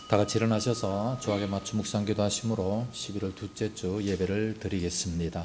다 같이 일어나셔서 주하게 맞춤 묵상기도 하심으로 11월 둘째 주 예배를 드리겠습니다.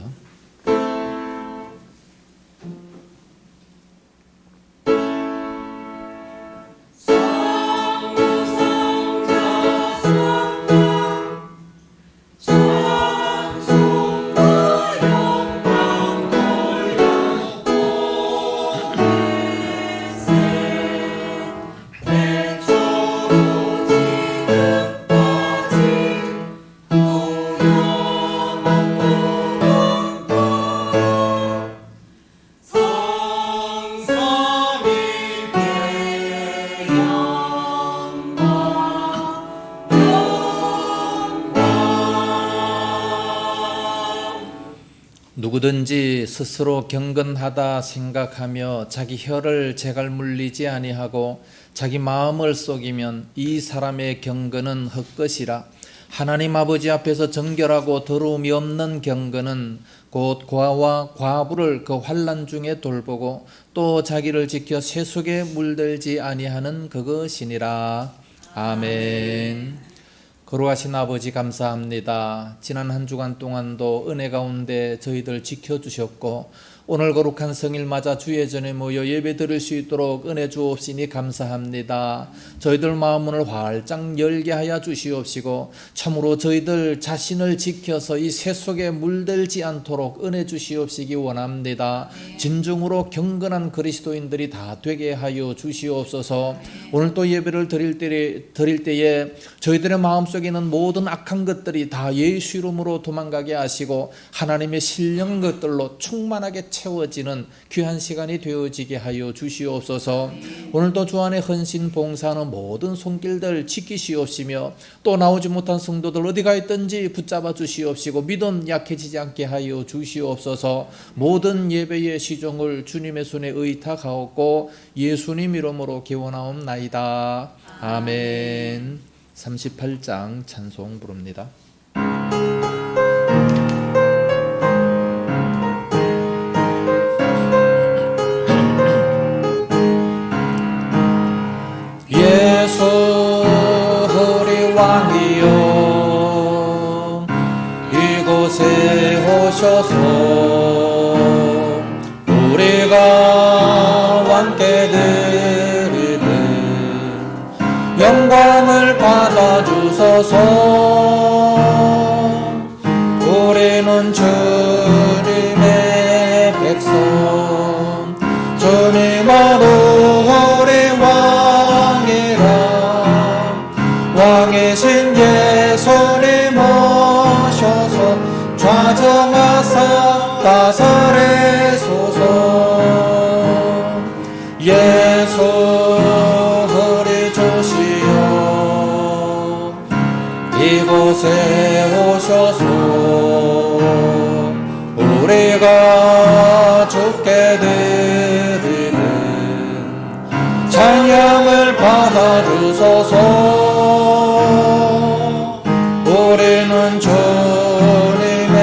누구든지 스스로 경건하다 생각하며 자기 혀를 제갈 물리지 아니하고 자기 마음을 속이면 이 사람의 경건은 헛것이라. 하나님 아버지 앞에서 정결하고 더러움이 없는 경건은 곧 고아와 과부를 그 환난 중에 돌보고 또 자기를 지켜 세속에 물들지 아니하는 그것이니라. 아멘. 거룩하신 아버지 감사합니다. 지난 한 주간 동안도 은혜 가운데 저희들 지켜주셨고 오늘 거룩한 성일 맞아 주의 전에 모여 예배 드릴 수 있도록 은혜 주옵시니 감사합니다. 저희들 마음문을 활짝 열게 하여 주시옵시고 참으로 저희들 자신을 지켜서 이 세속에 물들지 않도록 은혜 주시옵시기 원합니다. 진정으로 경건한 그리스도인들이 다 되게 하여 주시옵소서. 오늘 또 예배를 드릴 때에 저희들의 마음속에 있는 모든 악한 것들이 다 예수 이름으로 도망가게 하시고 하나님의 신령 것들로 충만하게 채워지는 귀한 시간이 되어지게 하여 주시옵소서. 오늘도 주 안에 헌신 봉사하는 모든 손길들 지키시옵시며 또 나오지 못한 성도들 어디가 있든지 붙잡아 주시옵시고 믿음 약해지지 않게 하여 주시옵소서. 모든 예배의 시종을 주님의 손에 의탁하옵고 예수님 이름으로 기원하옵나이다. 아멘. 38장 찬송 부릅니다. 예수 우리 왕이여 이곳에 오셔서 우리가 왕께 드리는 영광을 받아주소서. 우리는 주님의 백성 주님은 우리 왕이신 예수님 오셔서 좌정하사 다스리소서. 예수 우리 주시여 이곳에 오셔서 우리가 주께 드리는 찬양을 받아주소서. 우리는 주님의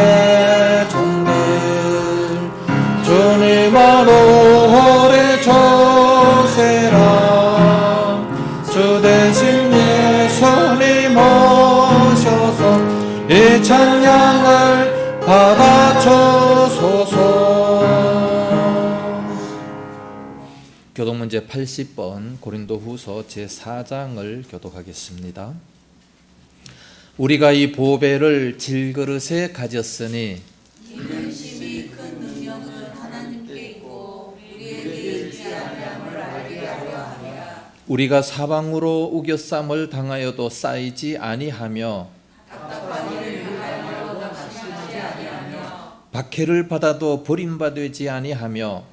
종들 주님은 우리 조세라. 주 대신 예수님 오셔서 이 찬양을 받아주소서. 교독문제 80번 고린도후서 제4장을 교독하겠습니다. 우리가 이 보배를 질그릇에 가졌으니 이는 심히 큰 능력은 하나님께 있고 우리에게 있지 아니함을 알게 하려 함이라. 우리가 사방으로 우겨쌈을 당하여도 쌓이지 아니하며 답답한 일을 하여도 낙심하지 아니하며 박해를 받아도 버림받지 아니하며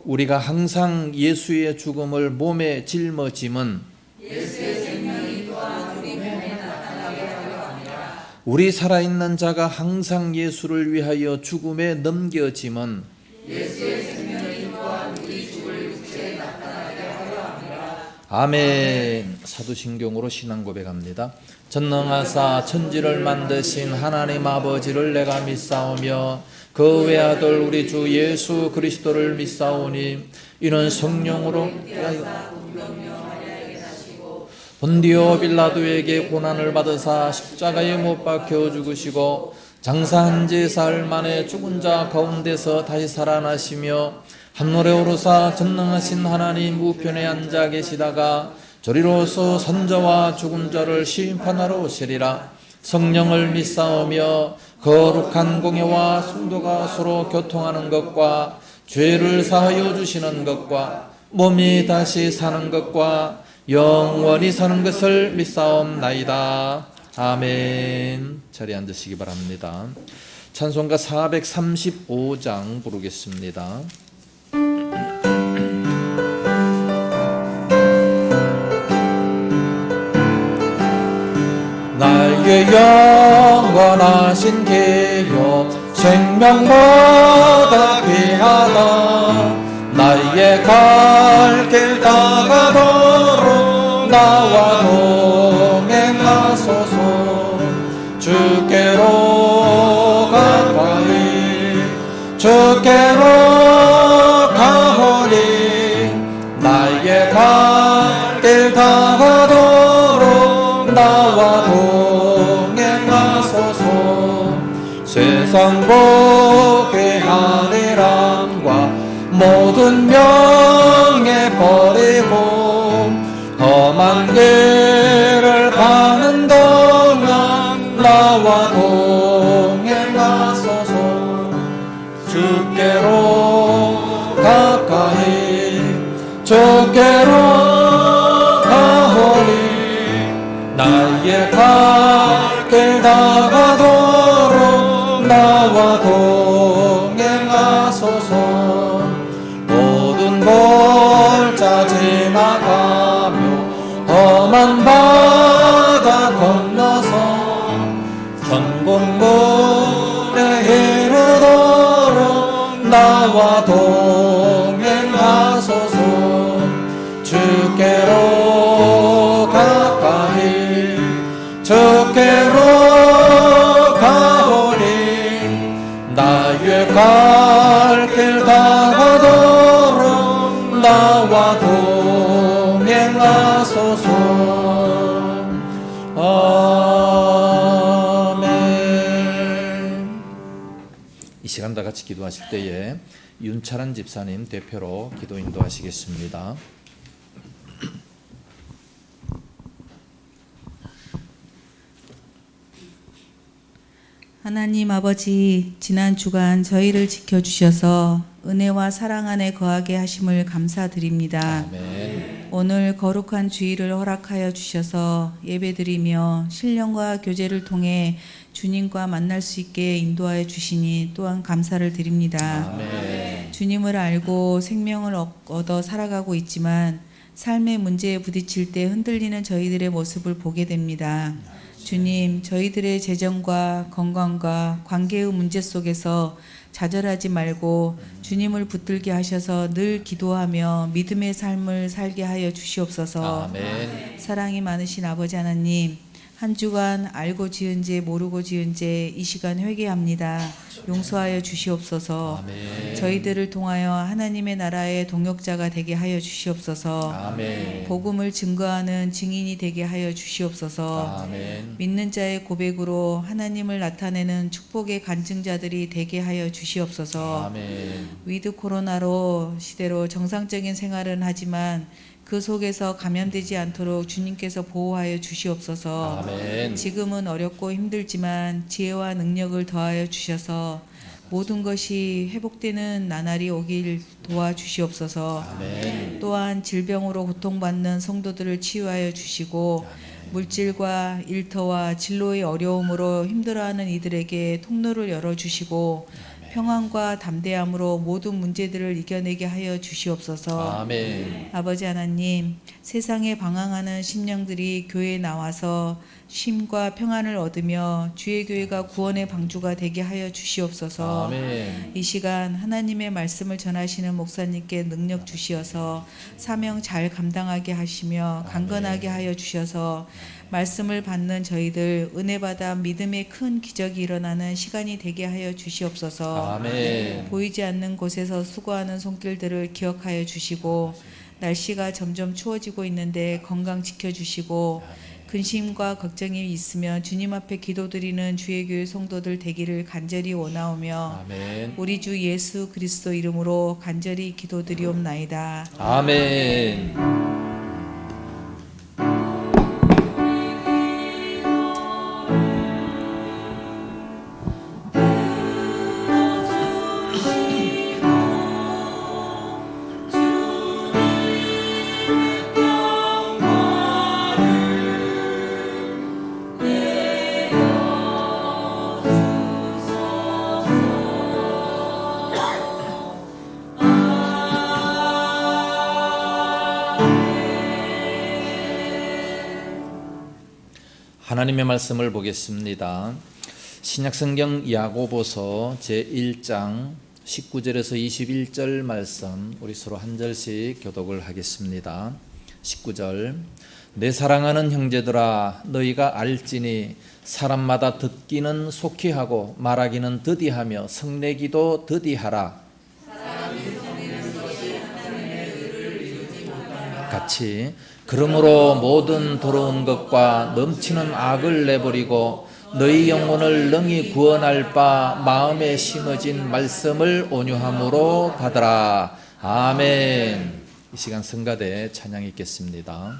우리가 항상 예수의 죽음을 몸에 짊어짐은 예수의 생명이 또한 우리 몸에 나타나게 하려 함이라. 우리 살아있는 자가 항상 예수를 위하여 죽음에 넘겨짐은 예수의 생명이 또한 우리 죽을 육체에 나타나게 하려 함이라. 아멘. 사도신경으로 신앙 고백합니다. 전능하사 천지를 만드신 하나님 아버지를 내가 믿사오며 그 외아들 우리 주 예수 그리스도를 믿사오니 이는 성령으로 본디오 빌라도에게 고난을 받으사 십자가에 못 박혀 죽으시고 장사한 지 사흘 만에 죽은 자 가운데서 다시 살아나시며 하늘에 오르사 전능하신 하나님 우편에 앉아 계시다가 저리로서 산자와 죽은 자를 심판하러 오시리라. 성령을 믿사오며 거룩한 공예와 성도가 서로 교통하는 것과 죄를 사하여 주시는 것과 몸이 다시 사는 것과 영원히 사는 것을 믿사옵나이다. 아멘. 자리에 앉으시기 바랍니다. 찬송가 435장 부르겠습니다. 나의 영원하신 기요 생명보다 귀하다. 나의 갈 길 다가도록 나와 동행하소서. 주께로 가까이 주께로 가오리. 나의 갈 길 다가도록 나와 동행하소서. 세상 복의 아니람과 모든 명예 버리고 험한 길을 가는 동안 나와 동행하소서. 주께로 가까이 주께로 가오리. 나의 갈 길 다가도록 나와 동행하소서. 모든 골짜 지나가며 험한 바다 건너서 천국문에 이르도록 나와 동행하소서. 주께로 가까이 주께로 가오리. 나의 갈 길 다가도록 나와 동행하소서. 아멘. 이 시간 다 같이 기도하실 때에 윤철한 집사님 대표로 기도 인도하시겠습니다. 하나님 아버지, 지난 주간 저희를 지켜주셔서 은혜와 사랑 안에 거하게 하심을 감사드립니다. 아멘. 오늘 거룩한 주일을 허락하여 주셔서 예배드리며 신령과 교제를 통해 주님과 만날 수 있게 인도하여 주시니 또한 감사를 드립니다. 아멘. 주님을 알고 생명을 얻어 살아가고 있지만 삶의 문제에 부딪힐 때 흔들리는 저희들의 모습을 보게 됩니다. 주님, 저희들의 재정과 건강과 관계의 문제 속에서 좌절하지 말고 주님을 붙들게 하셔서 늘 기도하며 믿음의 삶을 살게 하여 주시옵소서. 아멘. 사랑이 많으신 아버지 하나님, 한 주간 알고 지은 죄 모르고 지은 죄 이 시간 회개합니다. 용서하여 주시옵소서. 아멘. 저희들을 통하여 하나님의 나라의 동역자가 되게 하여 주시옵소서. 아멘. 복음을 증거하는 증인이 되게 하여 주시옵소서. 아멘. 믿는 자의 고백으로 하나님을 나타내는 축복의 간증자들이 되게 하여 주시옵소서. 아멘. 위드 코로나로 시대로 정상적인 생활은 하지만 그 속에서 감염되지 않도록 주님께서 보호하여 주시옵소서. 아멘. 지금은 어렵고 힘들지만 지혜와 능력을 더하여 주셔서 모든 것이 회복되는 나날이 오길 도와주시옵소서. 아멘. 또한 질병으로 고통받는 성도들을 치유하여 주시고 물질과 일터와 진로의 어려움으로 힘들어하는 이들에게 통로를 열어주시고 평안과 담대함으로 모든 문제들을 이겨내게 하여 주시옵소서. 아멘. 아버지 하나님, 세상에 방황하는 심령들이 교회에 나와서 쉼과 평안을 얻으며 주의 교회가 구원의 방주가 되게 하여 주시옵소서. 아멘. 이 시간 하나님의 말씀을 전하시는 목사님께 능력 주시어서 사명 잘 감당하게 하시며 강건하게 하여 주셔서 말씀을 받는 저희들 은혜 받아 믿음의 큰 기적이 일어나는 시간이 되게 하여 주시옵소서. 아멘. 보이지 않는 곳에서 수고하는 손길들을 기억하여 주시고 날씨가 점점 추워지고 있는데 건강 지켜주시고 근심과 걱정이 있으면 주님 앞에 기도드리는 주의 교회 성도들 되기를 간절히 원하오며 아멘. 우리 주 예수 그리스도 이름으로 간절히 기도드리옵나이다. 아멘. 하나님의 말씀을 보겠습니다. 신약성경 야고보서 제1장 19절에서 21절 말씀 우리 서로 한 절씩 교독을 하겠습니다. 19절 내 사랑하는 형제들아 너희가 알지니 사람마다 듣기는 속히 하고 말하기는 더디하며 성내기도 더디하라. 같이 그러므로 모든 더러운 것과 넘치는 악을 내버리고 너희 영혼을 능히 구원할 바 마음에 심어진 말씀을 온유함으로 받으라. 아멘. 이 시간 성가대 찬양 있겠습니다.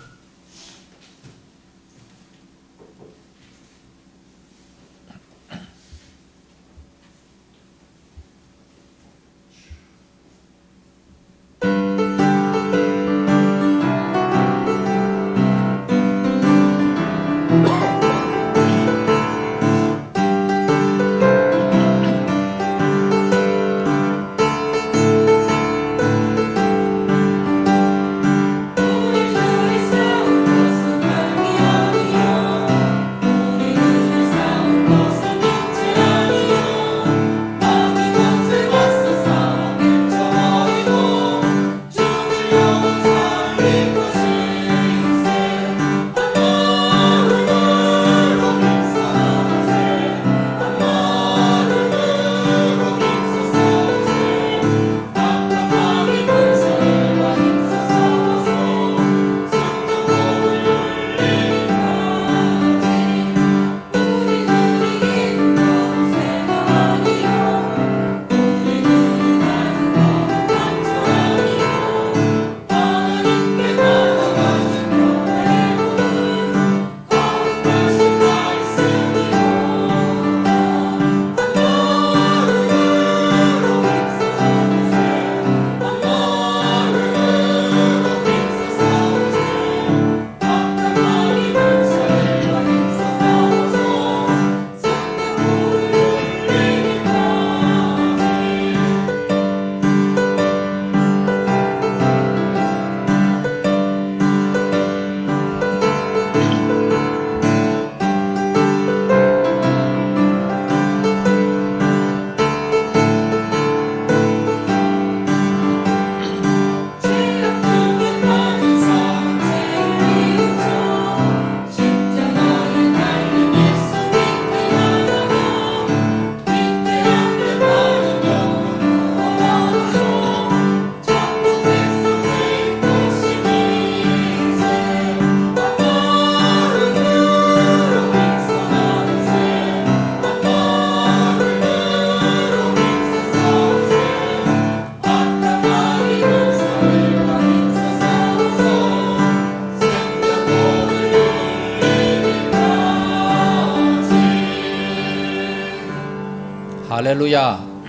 할렐루야.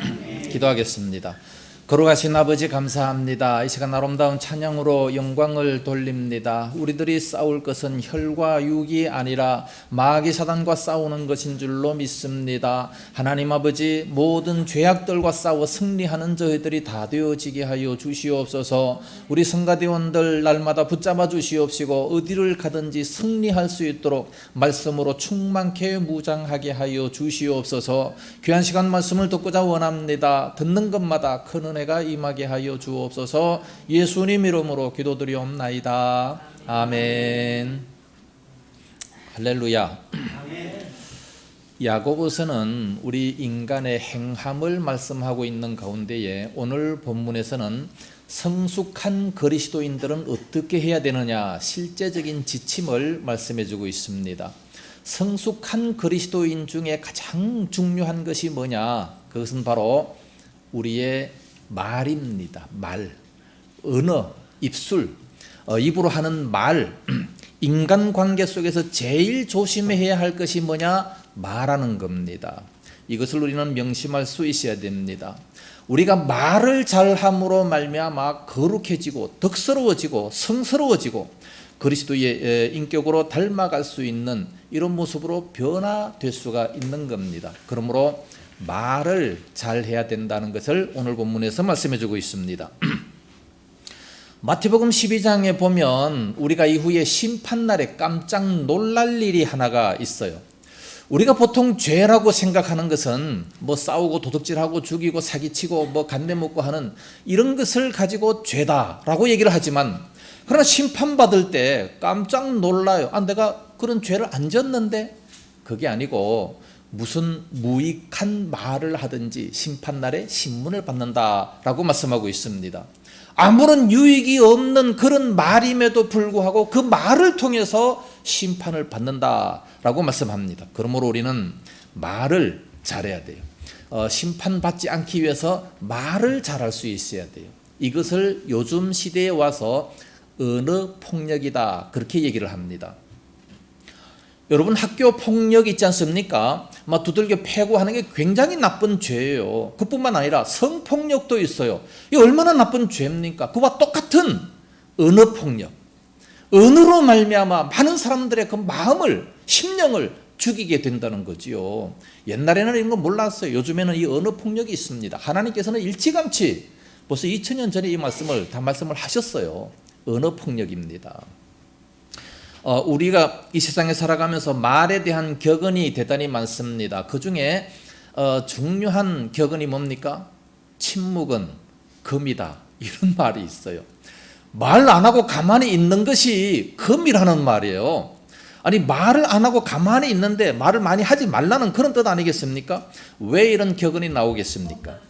기도하겠습니다. 거룩하신 아버지 감사합니다. 이 시간 아름다운 찬양으로 영광을 돌립니다. 우리들이 싸울 것은 혈과 육이 아니라 마귀 사단과 싸우는 것인 줄로 믿습니다. 하나님 아버지, 모든 죄악들과 싸워 승리하는 저희들이 다 되어지게 하여 주시옵소서. 우리 성가대원들 날마다 붙잡아 주시옵시고 어디를 가든지 승리할 수 있도록 말씀으로 충만케 무장하게 하여 주시옵소서. 귀한 시간 말씀을 듣고자 원합니다. 듣는 것마다 큰 은혜가 임하게 하여 주옵소서. 예수님 이름으로 기도드리옵나이다. 아멘. 할렐루야. 야고보서는 우리 인간의 행함을 말씀하고 있는 가운데에 오늘 본문에서는 성숙한 그리스도인들은 어떻게 해야 되느냐 실제적인 지침을 말씀해 주고 있습니다. 성숙한 그리스도인 중에 가장 중요한 것이 뭐냐? 그것은 바로 우리의 말입니다. 말, 언어, 입술, 입으로 하는 말. 인간관계 속에서 제일 조심해야 할 것이 뭐냐? 말하는 겁니다. 이것을 우리는 명심할 수 있어야 됩니다. 우리가 말을 잘함으로 말미암아 거룩해지고 덕스러워지고 성스러워지고 그리스도의 인격으로 닮아갈 수 있는 이런 모습으로 변화될 수가 있는 겁니다. 그러므로 말을 잘해야 된다는 것을 오늘 본문에서 말씀해 주고 있습니다. 마태복음 12장에 보면 우리가 이후에 심판날에 깜짝 놀랄 일이 하나가 있어요. 우리가 보통 죄라고 생각하는 것은 뭐 싸우고 도둑질하고 죽이고 사기치고 뭐 간내 먹고 하는 이런 것을 가지고 죄다라고 얘기를 하지만, 그러나 심판받을 때 깜짝 놀라요. 내가 그런 죄를 안 졌는데? 그게 아니고 무슨 무익한 말을 하든지 심판날에 신문을 받는다라고 말씀하고 있습니다. 아무런 유익이 없는 그런 말임에도 불구하고 그 말을 통해서 심판을 받는다라고 말씀합니다. 그러므로 우리는 말을 잘해야 돼요. 심판받지 않기 위해서 말을 잘할 수 있어야 돼요. 이것을 요즘 시대에 와서 언어 폭력이다 그렇게 얘기를 합니다. 여러분, 학교 폭력 있지 않습니까? 막 두들겨 패고 하는 게 굉장히 나쁜 죄예요. 그뿐만 아니라 성폭력도 있어요. 이게 얼마나 나쁜 죄입니까? 그와 똑같은 언어 폭력, 언어로 말미암아 많은 사람들의 그 마음을, 심령을 죽이게 된다는 거지요. 옛날에는 이런 거 몰랐어요. 요즘에는 이 언어 폭력이 있습니다. 하나님께서는 일찌감치 벌써 2000년 전에 이 말씀을 다 말씀을 하셨어요. 언어 폭력입니다. 우리가 이 세상에 살아가면서 말에 대한 격언이 대단히 많습니다. 그 중에 중요한 격언이 뭡니까? 침묵은 금이다, 이런 말이 있어요. 말 안 하고 가만히 있는 것이 금이라는 말이에요. 아니, 말을 안 하고 가만히 있는데 말을 많이 하지 말라는 그런 뜻 아니겠습니까? 왜 이런 격언이 나오겠습니까?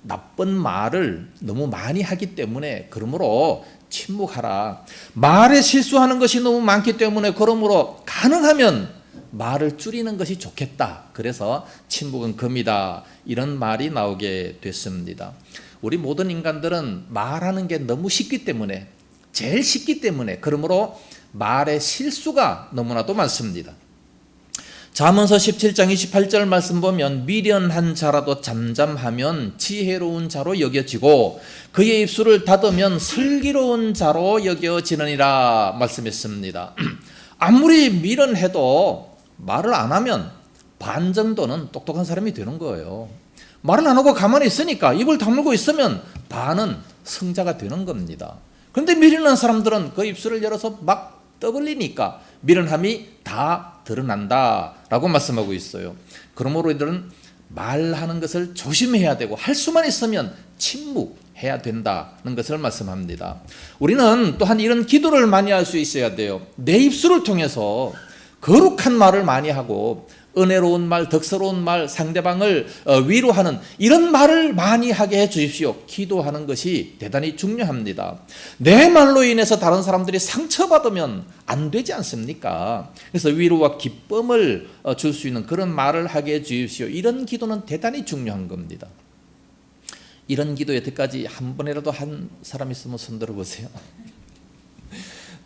나쁜 말을 너무 많이 하기 때문에, 그러므로 침묵하라. 말에 실수하는 것이 너무 많기 때문에 그러므로 가능하면 말을 줄이는 것이 좋겠다. 그래서 침묵은 금이다, 이런 말이 나오게 됐습니다. 우리 모든 인간들은 말하는 게 너무 쉽기 때문에, 제일 쉽기 때문에, 그러므로 말의 실수가 너무나도 많습니다. 잠언서 17장 28절 말씀 보면 미련한 자라도 잠잠하면 지혜로운 자로 여겨지고 그의 입술을 닫으면 슬기로운 자로 여겨지느니라 말씀했습니다. 아무리 미련해도 말을 안 하면 반 정도는 똑똑한 사람이 되는 거예요. 말을 안 하고 가만히 있으니까, 입을 다물고 있으면 반은 성자가 되는 겁니다. 그런데 미련한 사람들은 그 입술을 열어서 막 떠벌리니까 미련함이 다 드러난다라고 말씀하고 있어요. 그러므로 이들은 말하는 것을 조심해야 되고 할 수만 있으면 침묵해야 된다는 것을 말씀합니다. 우리는 또한 이런 기도를 많이 할 수 있어야 돼요. 내 입술을 통해서 거룩한 말을 많이 하고 은혜로운 말, 덕스러운 말, 상대방을 위로하는 이런 말을 많이 하게 해 주십시오. 기도하는 것이 대단히 중요합니다. 내 말로 인해서 다른 사람들이 상처받으면 안 되지 않습니까? 그래서 위로와 기쁨을 줄 수 있는 그런 말을 하게 해 주십시오. 이런 기도는 대단히 중요한 겁니다. 이런 기도 여태까지 한 번이라도 한 사람 있으면 손 들어보세요.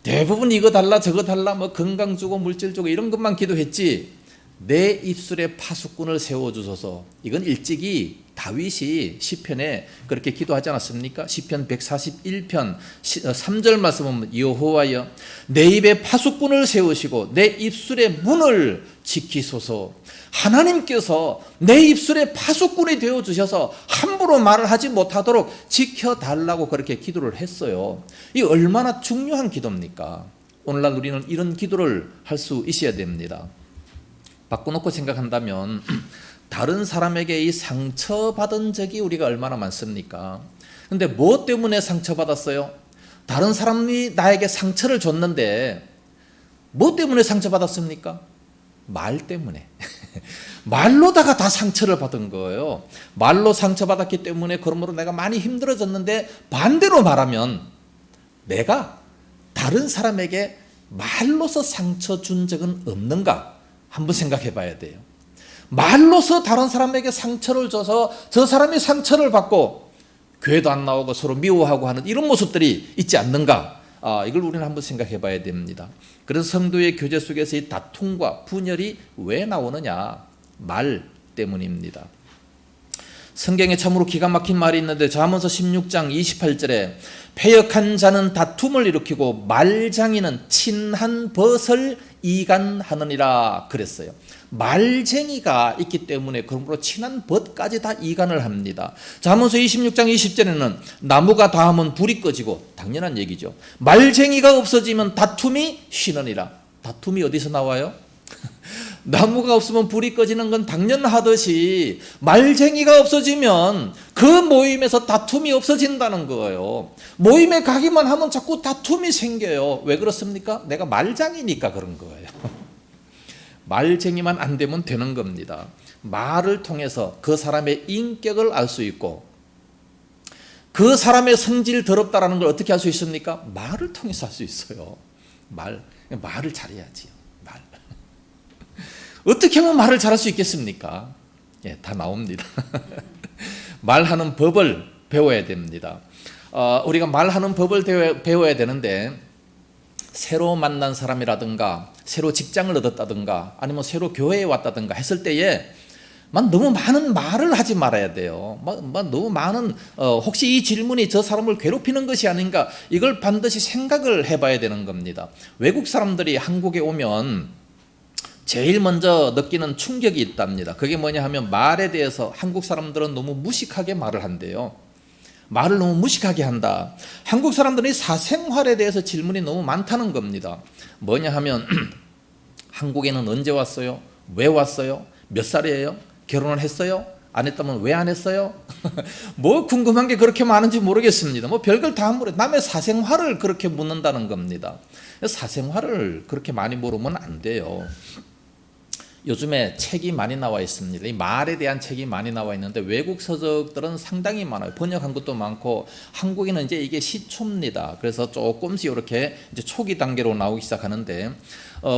대부분 이거 달라 저거 달라 뭐 건강 주고 물질 주고 이런 것만 기도했지, 내 입술에 파수꾼을 세워주소서. 이건 일찍이 다윗이 시편에 그렇게 기도하지 않았습니까? 시편 141편 3절 말씀 보면 여호와여 내 입에 파수꾼을 세우시고 내 입술의 문을 지키소서. 하나님께서 내 입술에 파수꾼이 되어주셔서 함부로 말을 하지 못하도록 지켜달라고 그렇게 기도를 했어요. 이 얼마나 중요한 기도입니까? 오늘날 우리는 이런 기도를 할 수 있어야 됩니다. 바꿔놓고 생각한다면 다른 사람에게 이 상처받은 적이 우리가 얼마나 많습니까? 근데 뭐 때문에 상처받았어요? 다른 사람이 나에게 상처를 줬는데 뭐 때문에 상처받았습니까? 말 때문에. 말로다가 다 상처를 받은 거예요. 말로 상처받았기 때문에 그러므로 내가 많이 힘들어졌는데, 반대로 말하면 내가 다른 사람에게 말로서 상처 준 적은 없는가 한번 생각해 봐야 돼요. 말로서 다른 사람에게 상처를 줘서 저 사람이 상처를 받고 교회도 안 나오고 서로 미워하고 하는 이런 모습들이 있지 않는가, 이걸 우리는 한번 생각해 봐야 됩니다. 그래서 성도의 교제 속에서 이 다툼과 분열이 왜 나오느냐, 말 때문입니다. 성경에 참으로 기가 막힌 말이 있는데, 잠언서 16장 28절에 패역한 자는 다툼을 일으키고 말장이는 친한 벗을 이간하느니라 그랬어요. 말쟁이가 있기 때문에 그러므로 친한 벗까지 다 이간을 합니다. 잠언서 26장 20절에는 나무가 닿으면 불이 꺼지고, 당연한 얘기죠. 말쟁이가 없어지면 다툼이 쉬느니라. 다툼이 어디서 나와요? 나무가 없으면 불이 꺼지는 건 당연하듯이 말쟁이가 없어지면 그 모임에서 다툼이 없어진다는 거예요. 모임에 가기만 하면 자꾸 다툼이 생겨요. 왜 그렇습니까? 내가 말장이니까 그런 거예요. 말쟁이만 안 되면 되는 겁니다. 말을 통해서 그 사람의 인격을 알 수 있고, 그 사람의 성질 더럽다라는 걸 어떻게 알 수 있습니까? 말을 통해서 알 수 있어요. 말을 잘해야지요. 말. 어떻게 하면 말을 잘할 수 있겠습니까? 예, 다 나옵니다. 말하는 법을 배워야 됩니다. 우리가 말하는 법을 배워야 되는데, 새로 만난 사람이라든가 새로 직장을 얻었다든가 아니면 새로 교회에 왔다든가 했을 때에 너무 많은 말을 하지 말아야 돼요. 너무 많은 혹시 이 질문이 저 사람을 괴롭히는 것이 아닌가, 이걸 반드시 생각을 해봐야 되는 겁니다. 외국 사람들이 한국에 오면 제일 먼저 느끼는 충격이 있답니다. 그게 뭐냐 하면, 말에 대해서 한국 사람들은 너무 무식하게 말을 한대요. 말을 너무 무식하게 한다. 한국 사람들이 사생활에 대해서 질문이 너무 많다는 겁니다. 뭐냐 하면 한국에는 언제 왔어요? 왜 왔어요? 몇 살이에요? 결혼을 했어요? 안 했다면 왜 안 했어요? 뭐 궁금한 게 그렇게 많은지 모르겠습니다. 뭐 별걸 다 물어요. 남의 사생활을 그렇게 묻는다는 겁니다. 사생활을 그렇게 많이 물으면 안 돼요. 요즘에 책이 많이 나와 있습니다. 이 말에 대한 책이 많이 나와 있는데, 외국 서적들은 상당히 많아요. 번역한 것도 많고, 한국에는 이제 이게 시초입니다. 그래서 조금씩 이렇게 이제 초기 단계로 나오기 시작하는데,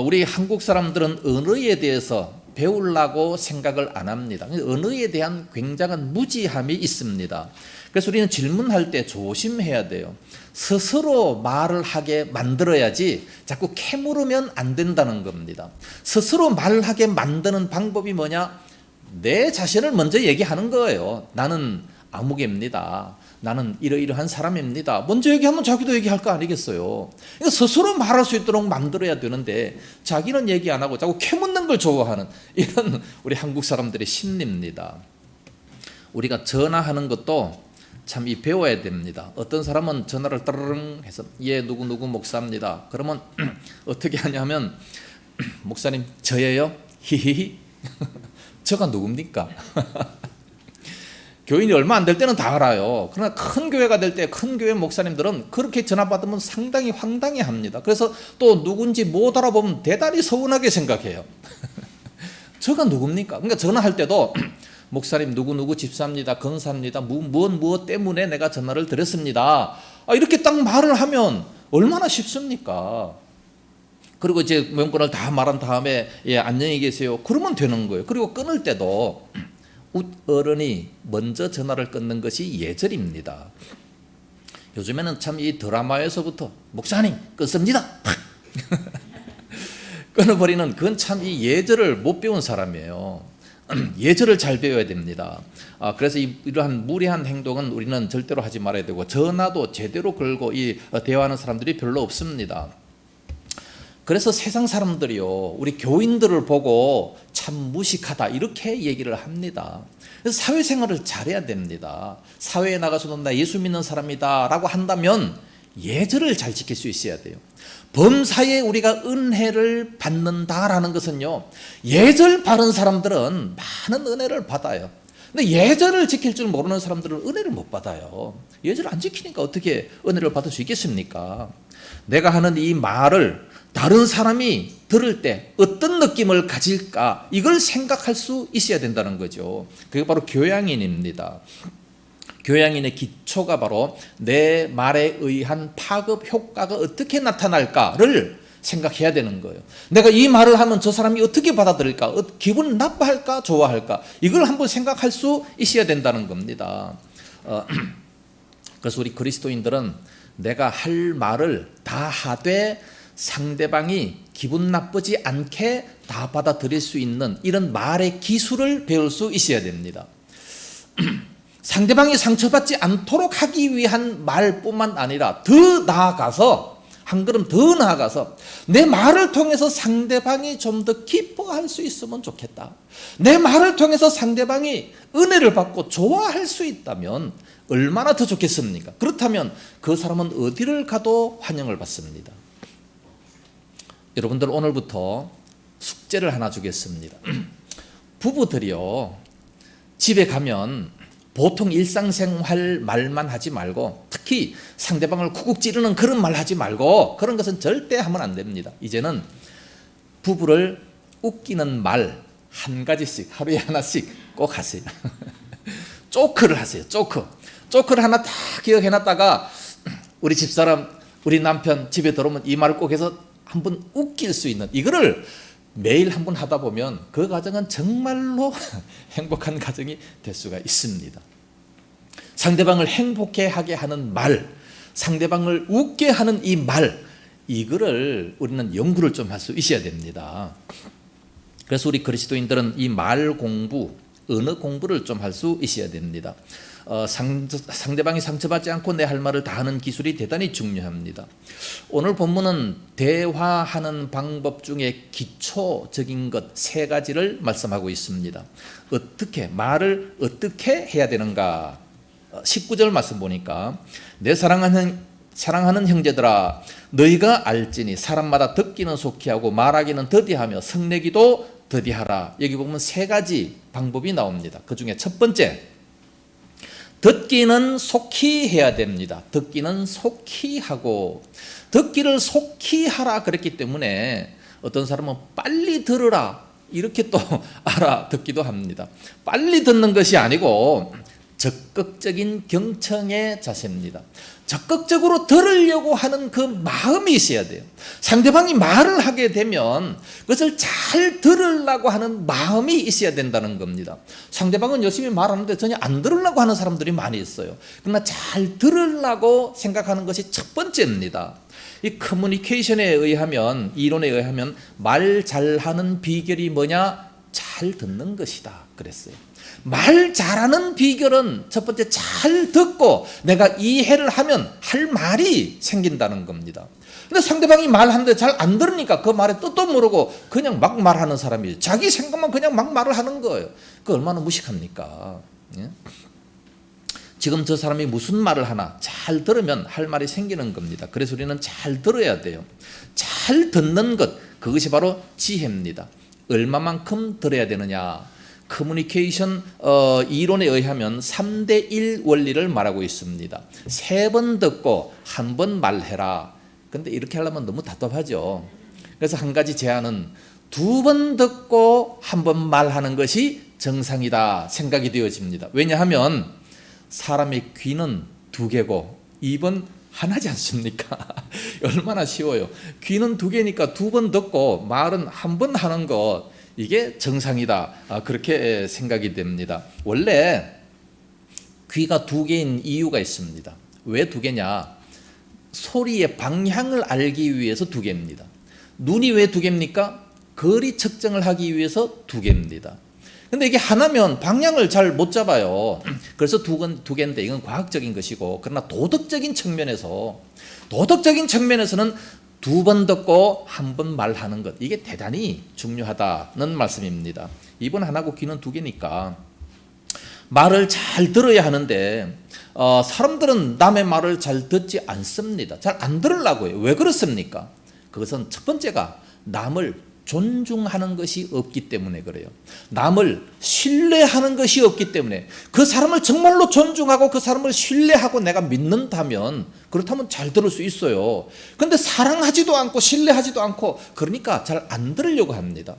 우리 한국 사람들은 언어에 대해서 배우려고 생각을 안 합니다. 언어에 대한 굉장한 무지함이 있습니다. 그래서 우리는 질문할 때 조심해야 돼요. 스스로 말을 하게 만들어야지 자꾸 캐물으면 안 된다는 겁니다. 스스로 말하게 만드는 방법이 뭐냐? 내 자신을 먼저 얘기하는 거예요. 나는 아무개입니다. 나는 이러이러한 사람입니다. 먼저 얘기하면 자기도 얘기할 거 아니겠어요? 그러니까 스스로 말할 수 있도록 만들어야 되는데, 자기는 얘기 안 하고 자꾸 캐묻는 걸 좋아하는 이런 우리 한국 사람들의 심리입니다. 우리가 전화하는 것도 참 배워야 됩니다. 어떤 사람은 전화를 따르릉 해서 예 누구 목사입니다. 그러면 어떻게 하냐면, 목사님 저예요? 히히히. 저가 누굽니까? 교인이 얼마 안 될 때는 다 알아요. 그러나 큰 교회가 될 때 큰 교회 목사님들은 그렇게 전화 받으면 상당히 황당해합니다. 그래서 또 누군지 못 알아보면 대단히 서운하게 생각해요. 저가 누굽니까? 그러니까 전화할 때도 목사님 누구 집사입니다. 건사입니다. 무엇 때문에 내가 전화를 드렸습니다. 이렇게 딱 말을 하면 얼마나 쉽습니까? 그리고 이제 명분을 다 말한 다음에 예 안녕히 계세요. 그러면 되는 거예요. 그리고 끊을 때도 어른이 먼저 전화를 끊는 것이 예절입니다. 요즘에는 참 이 드라마에서부터 목사님 끊습니다. 끊어버리는, 그건 참 이 예절을 못 배운 사람이에요. 예절을 잘 배워야 됩니다. 그래서 이러한 무례한 행동은 우리는 절대로 하지 말아야 되고, 전화도 제대로 걸고 대화하는 사람들이 별로 없습니다. 그래서 세상 사람들이요, 우리 교인들을 보고 참 무식하다 이렇게 얘기를 합니다. 그래서 사회생활을 잘해야 됩니다. 사회에 나가서도 나 예수 믿는 사람이다 라고 한다면 예절을 잘 지킬 수 있어야 돼요. 범사에 우리가 은혜를 받는다라는 것은요, 예절 바른 사람들은 많은 은혜를 받아요. 근데 예절을 지킬 줄 모르는 사람들은 은혜를 못 받아요. 예절을 안 지키니까 어떻게 은혜를 받을 수 있겠습니까? 내가 하는 이 말을 다른 사람이 들을 때 어떤 느낌을 가질까, 이걸 생각할 수 있어야 된다는 거죠. 그게 바로 교양인입니다. 교양인의 기초가 바로 내 말에 의한 파급 효과가 어떻게 나타날까를 생각해야 되는 거예요. 내가 이 말을 하면 저 사람이 어떻게 받아들일까, 기분 나빠할까 좋아할까, 이걸 한번 생각할 수 있어야 된다는 겁니다. 그래서 우리 그리스도인들은 내가 할 말을 다 하되 상대방이 기분 나쁘지 않게 다 받아들일 수 있는 이런 말의 기술을 배울 수 있어야 됩니다. 상대방이 상처받지 않도록 하기 위한 말뿐만 아니라 더 나아가서, 한 걸음 더 나아가서 내 말을 통해서 상대방이 좀 더 기뻐할 수 있으면 좋겠다, 내 말을 통해서 상대방이 은혜를 받고 좋아할 수 있다면 얼마나 더 좋겠습니까? 그렇다면 그 사람은 어디를 가도 환영을 받습니다. 여러분들, 오늘부터 숙제를 하나 주겠습니다. 부부들이요, 집에 가면 보통 일상생활 말만 하지 말고, 특히 상대방을 쿡쿡 찌르는 그런 말 하지 말고, 그런 것은 절대 하면 안 됩니다. 이제는 부부를 웃기는 말 한 가지씩, 하루에 하나씩 꼭 하세요. 조크를 하세요. 조크를 하나 딱 기억해놨다가 우리 집사람, 우리 남편 집에 들어오면 이 말을 꼭 해서 한번 웃길 수 있는, 이거를 매일 한번 하다 보면 그 가정은 정말로 행복한 가정이 될 수가 있습니다. 상대방을 행복해하게 하는 말, 상대방을 웃게 하는 이 말, 이거를 우리는 연구를 좀 할 수 있어야 됩니다. 그래서 우리 그리스도인들은 이 말 공부, 언어 공부를 좀 할 수 있어야 됩니다. 상대방이 상처받지 않고 내 할 말을 다 하는 기술이 대단히 중요합니다. 오늘 본문은 대화하는 방법 중에 기초적인 것 3가지를 말씀하고 있습니다. 어떻게, 말을 어떻게 해야 되는가? 19절 말씀 보니까 내 사랑하는 형제들아, 너희가 알지니 사람마다 듣기는 속히 하고 말하기는 더디하며 성내기도 더디하라. 여기 보면 3가지 방법이 나옵니다. 그 중에 첫 번째, 듣기는 속히 해야 됩니다. 듣기는 속히 하고, 듣기를 속히 하라 그랬기 때문에 어떤 사람은 빨리 들으라 이렇게 또 알아듣기도 합니다. 빨리 듣는 것이 아니고 적극적인 경청의 자세입니다. 적극적으로 들으려고 하는 그 마음이 있어야 돼요. 상대방이 말을 하게 되면 그것을 잘 들으려고 하는 마음이 있어야 된다는 겁니다. 상대방은 열심히 말하는데 전혀 안 들으려고 하는 사람들이 많이 있어요. 그러나 잘 들으려고 생각하는 것이 첫 번째입니다. 이 커뮤니케이션에 의하면, 이론에 의하면 말 잘하는 비결이 뭐냐? 잘 듣는 것이다 그랬어요. 말 잘하는 비결은 첫 번째, 잘 듣고 내가 이해를 하면 할 말이 생긴다는 겁니다. 근데 상대방이 말하는데 잘 안 들으니까 그 말의 뜻도 모르고 그냥 막 말하는 사람이에요. 자기 생각만 그냥 막 말을 하는 거예요. 그 얼마나 무식합니까? 예? 지금 저 사람이 무슨 말을 하나 잘 들으면 할 말이 생기는 겁니다. 그래서 우리는 잘 들어야 돼요. 잘 듣는 것, 그것이 바로 지혜입니다. 얼마만큼 들어야 되느냐? 커뮤니케이션 이론에 의하면 3대1 원리를 말하고 있습니다. 3번 듣고 1번 말해라. 근데 이렇게 하려면 너무 답답하죠. 그래서 한 가지 제안은 2번 듣고 1번 말하는 것이 정상이다 생각이 되어집니다. 왜냐하면 사람의 귀는 2개고 입은 하나지 않습니까? 얼마나 쉬워요. 귀는 2개니까 2번 듣고 말은 1번 하는 것, 이게 정상이다. 그렇게 생각이 됩니다. 원래 귀가 2개인 이유가 있습니다. 왜 2개냐? 소리의 방향을 알기 위해서 2개입니다. 눈이 왜 2개입니까? 거리 측정을 하기 위해서 2개입니다. 근데 이게 하나면 방향을 잘 못 잡아요. 그래서 2개인데 이건 과학적인 것이고, 그러나 도덕적인 측면에서는 2번 듣고 1번 말하는 것, 이게 대단히 중요하다는 말씀입니다. 입은 하나고 귀는 2개니까 말을 잘 들어야 하는데 사람들은 남의 말을 잘 듣지 않습니다. 잘 안 들으려고 해요. 왜 그렇습니까? 그것은 첫 번째가 남을 존중하는 것이 없기 때문에 그래요. 남을 신뢰하는 것이 없기 때문에 그 사람을 정말로 존중하고 그 사람을 신뢰하고 내가 믿는다면 그렇다면 잘 들을 수 있어요. 그런데 사랑하지도 않고 신뢰하지도 않고 그러니까 잘 안 들으려고 합니다.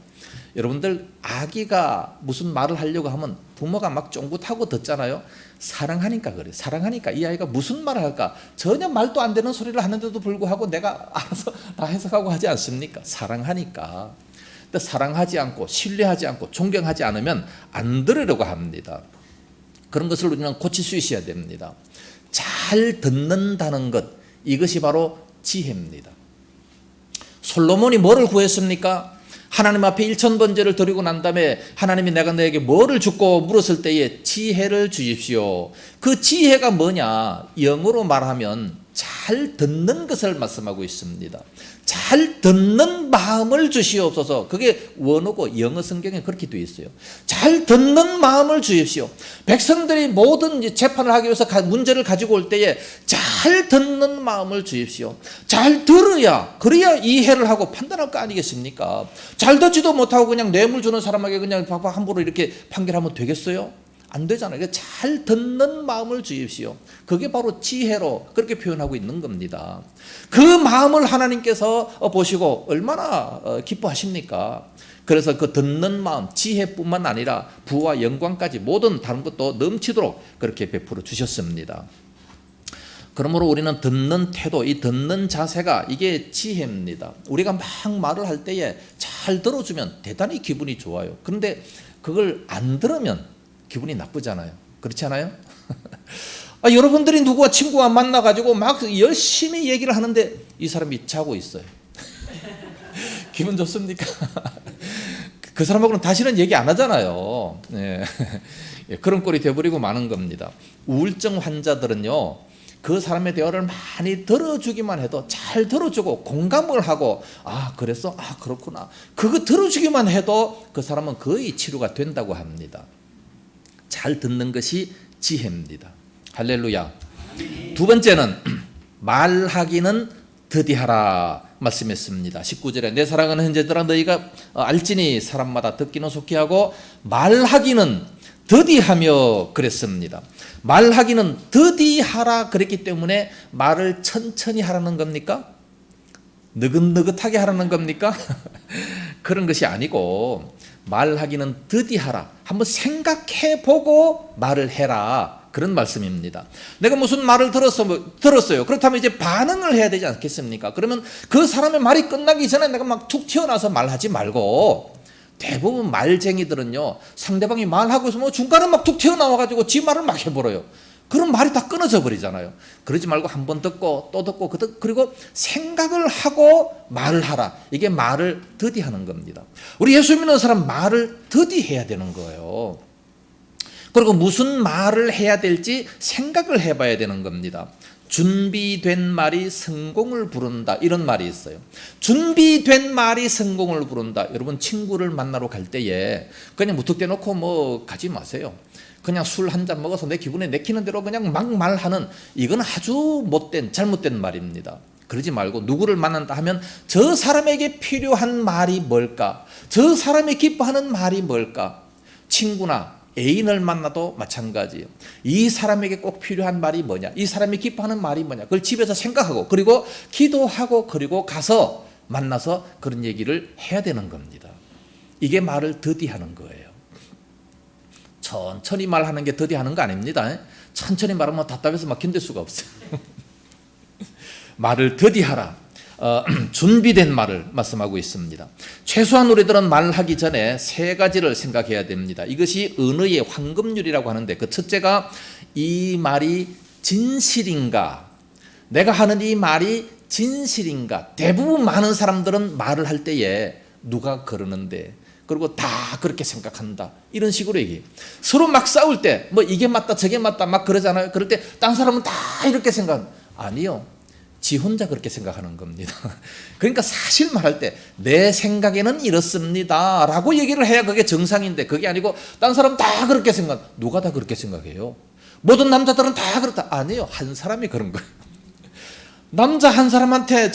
여러분들 아기가 무슨 말을 하려고 하면 부모가 막 쫑긋하고 듣잖아요. 사랑하니까 그래요. 사랑하니까 이 아이가 무슨 말을 할까 전혀 말도 안 되는 소리를 하는데도 불구하고 내가 알아서 다 해석하고 하지 않습니까? 사랑하니까. 근데 사랑하지 않고 신뢰하지 않고 존경하지 않으면 안 들으려고 합니다. 그런 것을 우리는 고칠 수 있어야 됩니다. 잘 듣는다는 것, 이것이 바로 지혜입니다. 솔로몬이 뭐를 구했습니까? 하나님 앞에 일천번제를 드리고 난 다음에 하나님이 내가 너에게 뭐를 줍고 물었을 때에 지혜를 주십시오. 그 지혜가 뭐냐? 영어로 말하면 잘 듣는 것을 말씀하고 있습니다. 잘 듣는 마음을 주시옵소서. 그게 원어고 영어 성경에 그렇게 되어 있어요. 잘 듣는 마음을 주십시오. 백성들이 모든 재판을 하기 위해서 문제를 가지고 올 때에 잘 듣는 마음을 주십시오. 잘 들어야 그래야 이해를 하고 판단할 거 아니겠습니까? 잘 듣지도 못하고 그냥 뇌물 주는 사람에게 그냥 함부로 이렇게 판결하면 되겠어요? 안 되잖아요. 잘 듣는 마음을 주십시오. 그게 바로 지혜로 그렇게 표현하고 있는 겁니다. 그 마음을 하나님께서 보시고 얼마나 기뻐하십니까? 그래서 그 듣는 마음, 지혜뿐만 아니라 부와 영광까지 모든 다른 것도 넘치도록 그렇게 베풀어 주셨습니다. 그러므로 우리는 듣는 태도, 이 듣는 자세가 이게 지혜입니다. 우리가 막 말을 할 때에 잘 들어주면 대단히 기분이 좋아요. 그런데 그걸 안 들으면 기분이 나쁘잖아요. 그렇지 않아요? 여러분들이 누구와 친구와 만나가지고 막 열심히 얘기를 하는데 이 사람이 자고 있어요. 기분 좋습니까? 그 사람하고는 다시는 얘기 안 하잖아요. 네. 그런 꼴이 되어버리고 마는 겁니다. 우울증 환자들은요, 그 사람의 대화를 많이 들어주기만 해도 잘 들어주고 공감을 하고 그랬어? 그렇구나. 그거 들어주기만 해도 그 사람은 거의 치료가 된다고 합니다. 잘 듣는 것이 지혜입니다. 할렐루야. 두 번째는 말하기는 더디하라 말씀했습니다. 19절에 내 사랑하는 형제들아 너희가 알지니 사람마다 듣기는 속히 하고 말하기는 더디하며 그랬습니다. 말하기는 더디하라 그랬기 때문에 말을 천천히 하라는 겁니까? 느긋느긋하게 하라는 겁니까? 그런 것이 아니고 말하기는 더디하라. 한번 생각해보고 말을 해라. 그런 말씀입니다. 내가 무슨 말을 들었어요. 그렇다면 이제 반응을 해야 되지 않겠습니까? 그러면 그 사람의 말이 끝나기 전에 내가 막 툭 튀어나와서 말하지 말고, 대부분 말쟁이들은요, 상대방이 말하고 있으면 중간에 막 툭 튀어나와가지고 지 말을 막 해버려요. 그럼 말이 다 끊어져 버리잖아요. 그러지 말고 한 번 듣고 또 듣고 그리고 생각을 하고 말을 하라. 이게 말을 더디하는 겁니다. 우리 예수 믿는 사람 말을 더디해야 되는 거예요. 그리고 무슨 말을 해야 될지 생각을 해봐야 되는 겁니다. 준비된 말이 성공을 부른다, 이런 말이 있어요. 준비된 말이 성공을 부른다. 여러분 친구를 만나러 갈 때에 그냥 무턱대놓고 가지 마세요. 그냥 술 한 잔 먹어서 내 기분에 내키는 대로 그냥 막 말하는, 이건 아주 못된 잘못된 말입니다. 그러지 말고 누구를 만난다 하면 저 사람에게 필요한 말이 뭘까? 저 사람이 기뻐하는 말이 뭘까? 친구나 애인을 만나도 마찬가지예요. 이 사람에게 꼭 필요한 말이 뭐냐? 이 사람이 기뻐하는 말이 뭐냐? 그걸 집에서 생각하고 그리고 기도하고 그리고 가서 만나서 그런 얘기를 해야 되는 겁니다. 이게 말을 더디하는 거예요. 천천히 말하는 게 더디하는 거 아닙니다. 천천히 말하면 답답해서 막 견딜 수가 없어요. 말을 더디하라. 준비된 말을 말씀하고 있습니다. 최소한 우리들은 말하기 전에 세 가지를 생각해야 됩니다. 이것이 언어의 황금률이라고 하는데, 그 첫째가 이 말이 진실인가? 내가 하는 이 말이 진실인가? 대부분 많은 사람들은 말을 할 때에 누가 그러는데, 그리고 다 그렇게 생각한다, 이런 식으로 얘기해요. 서로 막 싸울 때 이게 맞다 저게 맞다 막 그러잖아요. 그럴 때 딴 사람은 다 이렇게 아니요, 지 혼자 그렇게 생각하는 겁니다. 그러니까 사실 말할 때 내 생각에는 이렇습니다 라고 얘기를 해야 그게 정상인데, 그게 아니고 딴 사람 다 그렇게 누가 다 그렇게 생각해요? 모든 남자들은 다 그렇다? 아니에요, 한 사람이 그런 거예요. 남자 한 사람한테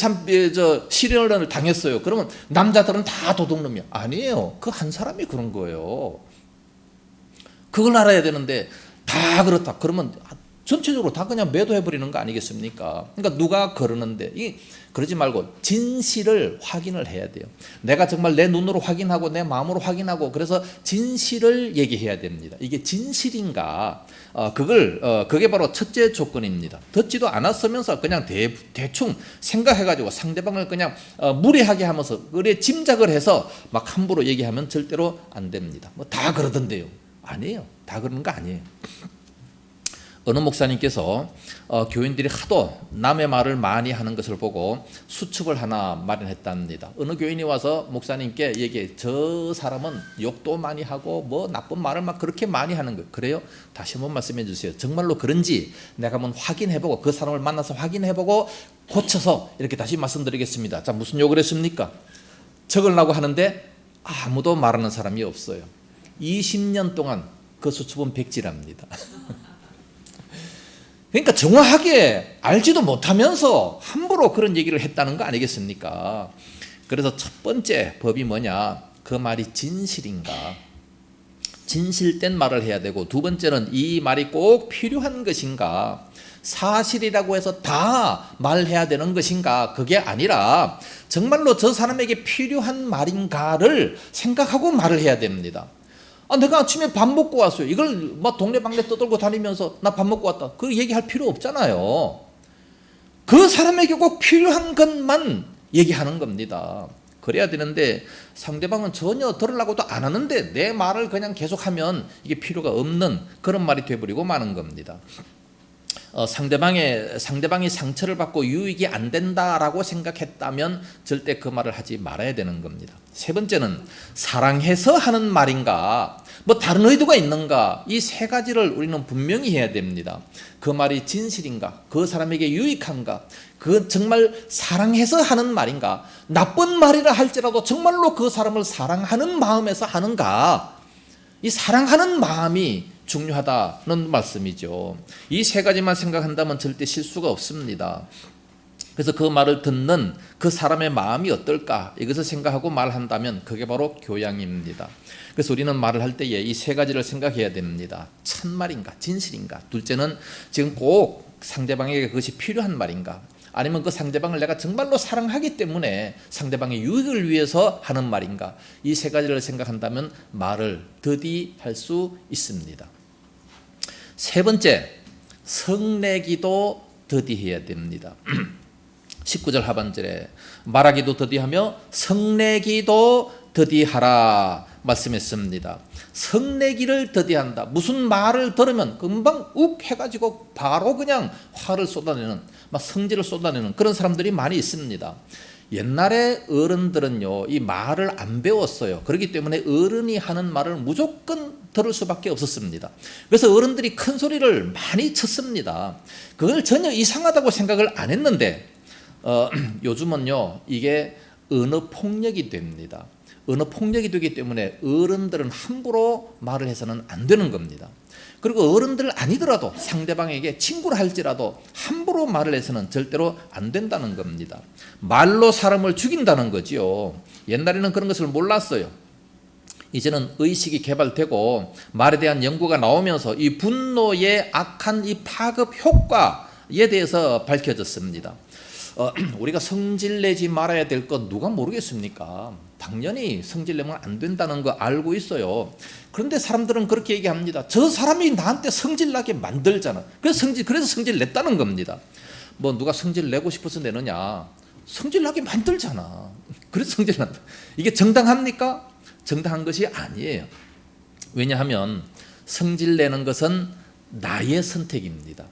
실현을 당했어요. 그러면 남자들은 다 도둑놈이야. 아니에요. 그 한 사람이 그런 거예요. 그걸 알아야 되는데 다 그렇다. 그러면 전체적으로 다 그냥 매도해버리는 거 아니겠습니까? 그러니까 누가 그러는데 그러지 말고 진실을 확인을 해야 돼요. 내가 정말 내 눈으로 확인하고 내 마음으로 확인하고 그래서 진실을 얘기해야 됩니다. 이게 진실인가? 그게 바로 첫째 조건입니다. 듣지도 않았으면서 그냥 대충 생각해가지고 상대방을 그냥 무례하게 하면서 그래 짐작을 해서 막 함부로 얘기하면 절대로 안 됩니다. 뭐 다 그러던데요. 아니에요. 다 그러는 거 아니에요. 어느 목사님께서 교인들이 하도 남의 말을 많이 하는 것을 보고 수첩을 하나 마련했답니다. 어느 교인이 와서 목사님께 얘기해, 저 사람은 욕도 많이 하고 뭐 나쁜 말을 막 그렇게 많이 하는 거예요. 그래요? 다시 한번 말씀해 주세요. 정말로 그런지 내가 한번 확인해보고 그 사람을 만나서 확인해보고 고쳐서 이렇게 다시 말씀드리겠습니다. 자, 무슨 욕을 했습니까? 적으려고 하는데 아무도 말하는 사람이 없어요. 20년 동안 그 수첩은 백지랍니다. 그러니까 정확하게 알지도 못하면서 함부로 그런 얘기를 했다는 거 아니겠습니까? 그래서 첫 번째 법이 뭐냐? 그 말이 진실인가? 진실된 말을 해야 되고, 두 번째는 이 말이 꼭 필요한 것인가? 사실이라고 해서 다 말해야 되는 것인가? 그게 아니라 정말로 저 사람에게 필요한 말인가를 생각하고 말을 해야 됩니다. 내가 아침에 밥 먹고 왔어요. 이걸 막 동네방네 떠들고 다니면서 나 밥 먹고 왔다. 그 얘기할 필요 없잖아요. 그 사람에게 꼭 필요한 것만 얘기하는 겁니다. 그래야 되는데 상대방은 전혀 들으려고도 안 하는데 내 말을 그냥 계속하면 이게 필요가 없는 그런 말이 돼버리고 마는 겁니다. 상대방이 상처를 받고 유익이 안 된다라고 생각했다면 절대 그 말을 하지 말아야 되는 겁니다. 세 번째는 사랑해서 하는 말인가, 뭐 다른 의도가 있는가, 이 세 가지를 우리는 분명히 해야 됩니다. 그 말이 진실인가, 그 사람에게 유익한가, 그 정말 사랑해서 하는 말인가, 나쁜 말이라 할지라도 정말로 그 사람을 사랑하는 마음에서 하는가, 이 사랑하는 마음이 중요하다는 말씀이죠. 이 세 가지만 생각한다면 절대 실수가 없습니다. 그래서 그 말을 듣는 그 사람의 마음이 어떨까, 이것을 생각하고 말한다면 그게 바로 교양입니다. 그래서 우리는 말을 할 때에 이 세 가지를 생각해야 됩니다. 참말인가, 진실인가, 둘째는 지금 꼭 상대방에게 그것이 필요한 말인가, 아니면 그 상대방을 내가 정말로 사랑하기 때문에 상대방의 유익을 위해서 하는 말인가, 이 세 가지를 생각한다면 말을 더디할 수 있습니다. 세 번째, 성내기도 더디해야 됩니다. 19절 하반절에 말하기도 더디하며 성내기도 더디하라 말씀했습니다. 성내기를 더디한다. 무슨 말을 들으면 금방 욱 해가지고 바로 그냥 화를 쏟아내는, 막 성질을 쏟아내는 그런 사람들이 많이 있습니다. 옛날에 어른들은요, 이 말을 안 배웠어요. 그렇기 때문에 어른이 하는 말을 무조건 들을 수밖에 없었습니다. 그래서 어른들이 큰 소리를 많이 쳤습니다. 그걸 전혀 이상하다고 생각을 안 했는데 요즘은요, 이게 언어 폭력이 됩니다. 언어 폭력이 되기 때문에 어른들은 함부로 말을 해서는 안 되는 겁니다. 그리고 어른들 아니더라도 상대방에게 친구라 할지라도 함부로 말을 해서는 절대로 안 된다는 겁니다. 말로 사람을 죽인다는 거지요. 옛날에는 그런 것을 몰랐어요. 이제는 의식이 개발되고 말에 대한 연구가 나오면서 이 분노의 악한 이 파급 효과에 대해서 밝혀졌습니다. 우리가 성질내지 말아야 될 건 누가 모르겠습니까? 당연히 성질내면 안 된다는 거 알고 있어요. 그런데 사람들은 그렇게 얘기합니다. 저 사람이 나한테 성질나게 만들잖아. 그래서 성질 냈다는 겁니다. 뭐 누가 성질 내고 싶어서 내느냐? 성질나게 만들잖아. 그래서 성질난다. 이게 정당합니까? 정당한 것이 아니에요. 왜냐하면 성질내는 것은 나의 선택입니다.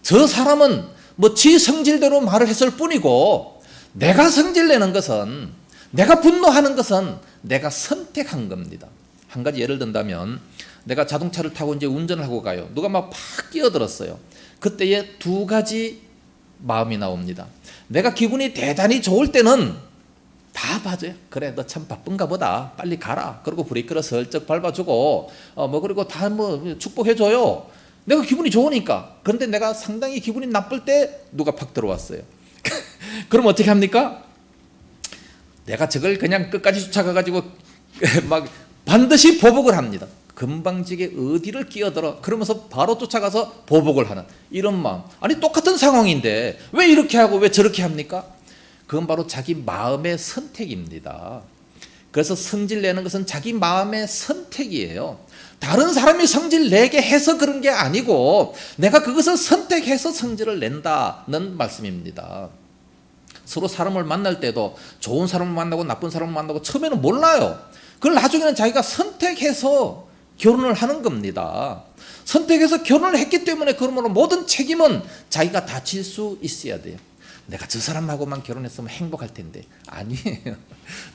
저 사람은 뭐 지 성질대로 말을 했을 뿐이고, 내가 성질내는 것은, 내가 분노하는 것은 내가 선택한 겁니다. 한 가지 예를 든다면, 내가 자동차를 타고 이제 운전을 하고 가요. 누가 막 팍 끼어들었어요. 그때에 두 가지 마음이 나옵니다. 내가 기분이 대단히 좋을 때는 다 봐줘요. 그래, 너 참 바쁜가 보다. 빨리 가라. 그리고 브레이크를 슬쩍 밟아주고, 그리고 다 축복해줘요. 내가 기분이 좋으니까. 그런데 내가 상당히 기분이 나쁠 때 누가 팍 들어왔어요. 그럼 어떻게 합니까? 내가 저걸 그냥 끝까지 쫓아가가지고 막 반드시 보복을 합니다. 금방지게 어디를 끼어들어 그러면서 바로 쫓아가서 보복을 하는 이런 마음. 아니 똑같은 상황인데 왜 이렇게 하고 왜 저렇게 합니까? 그건 바로 자기 마음의 선택입니다. 그래서 성질 내는 것은 자기 마음의 선택이에요. 다른 사람이 성질 내게 해서 그런 게 아니고 내가 그것을 선택해서 성질을 낸다는 말씀입니다. 서로 사람을 만날 때도 좋은 사람을 만나고 나쁜 사람을 만나고 처음에는 몰라요. 그걸 나중에는 자기가 선택해서 결혼을 하는 겁니다. 선택해서 결혼을 했기 때문에 그러므로 모든 책임은 자기가 다 질 수 있어야 돼요. 내가 저 사람하고만 결혼했으면 행복할 텐데 아니에요.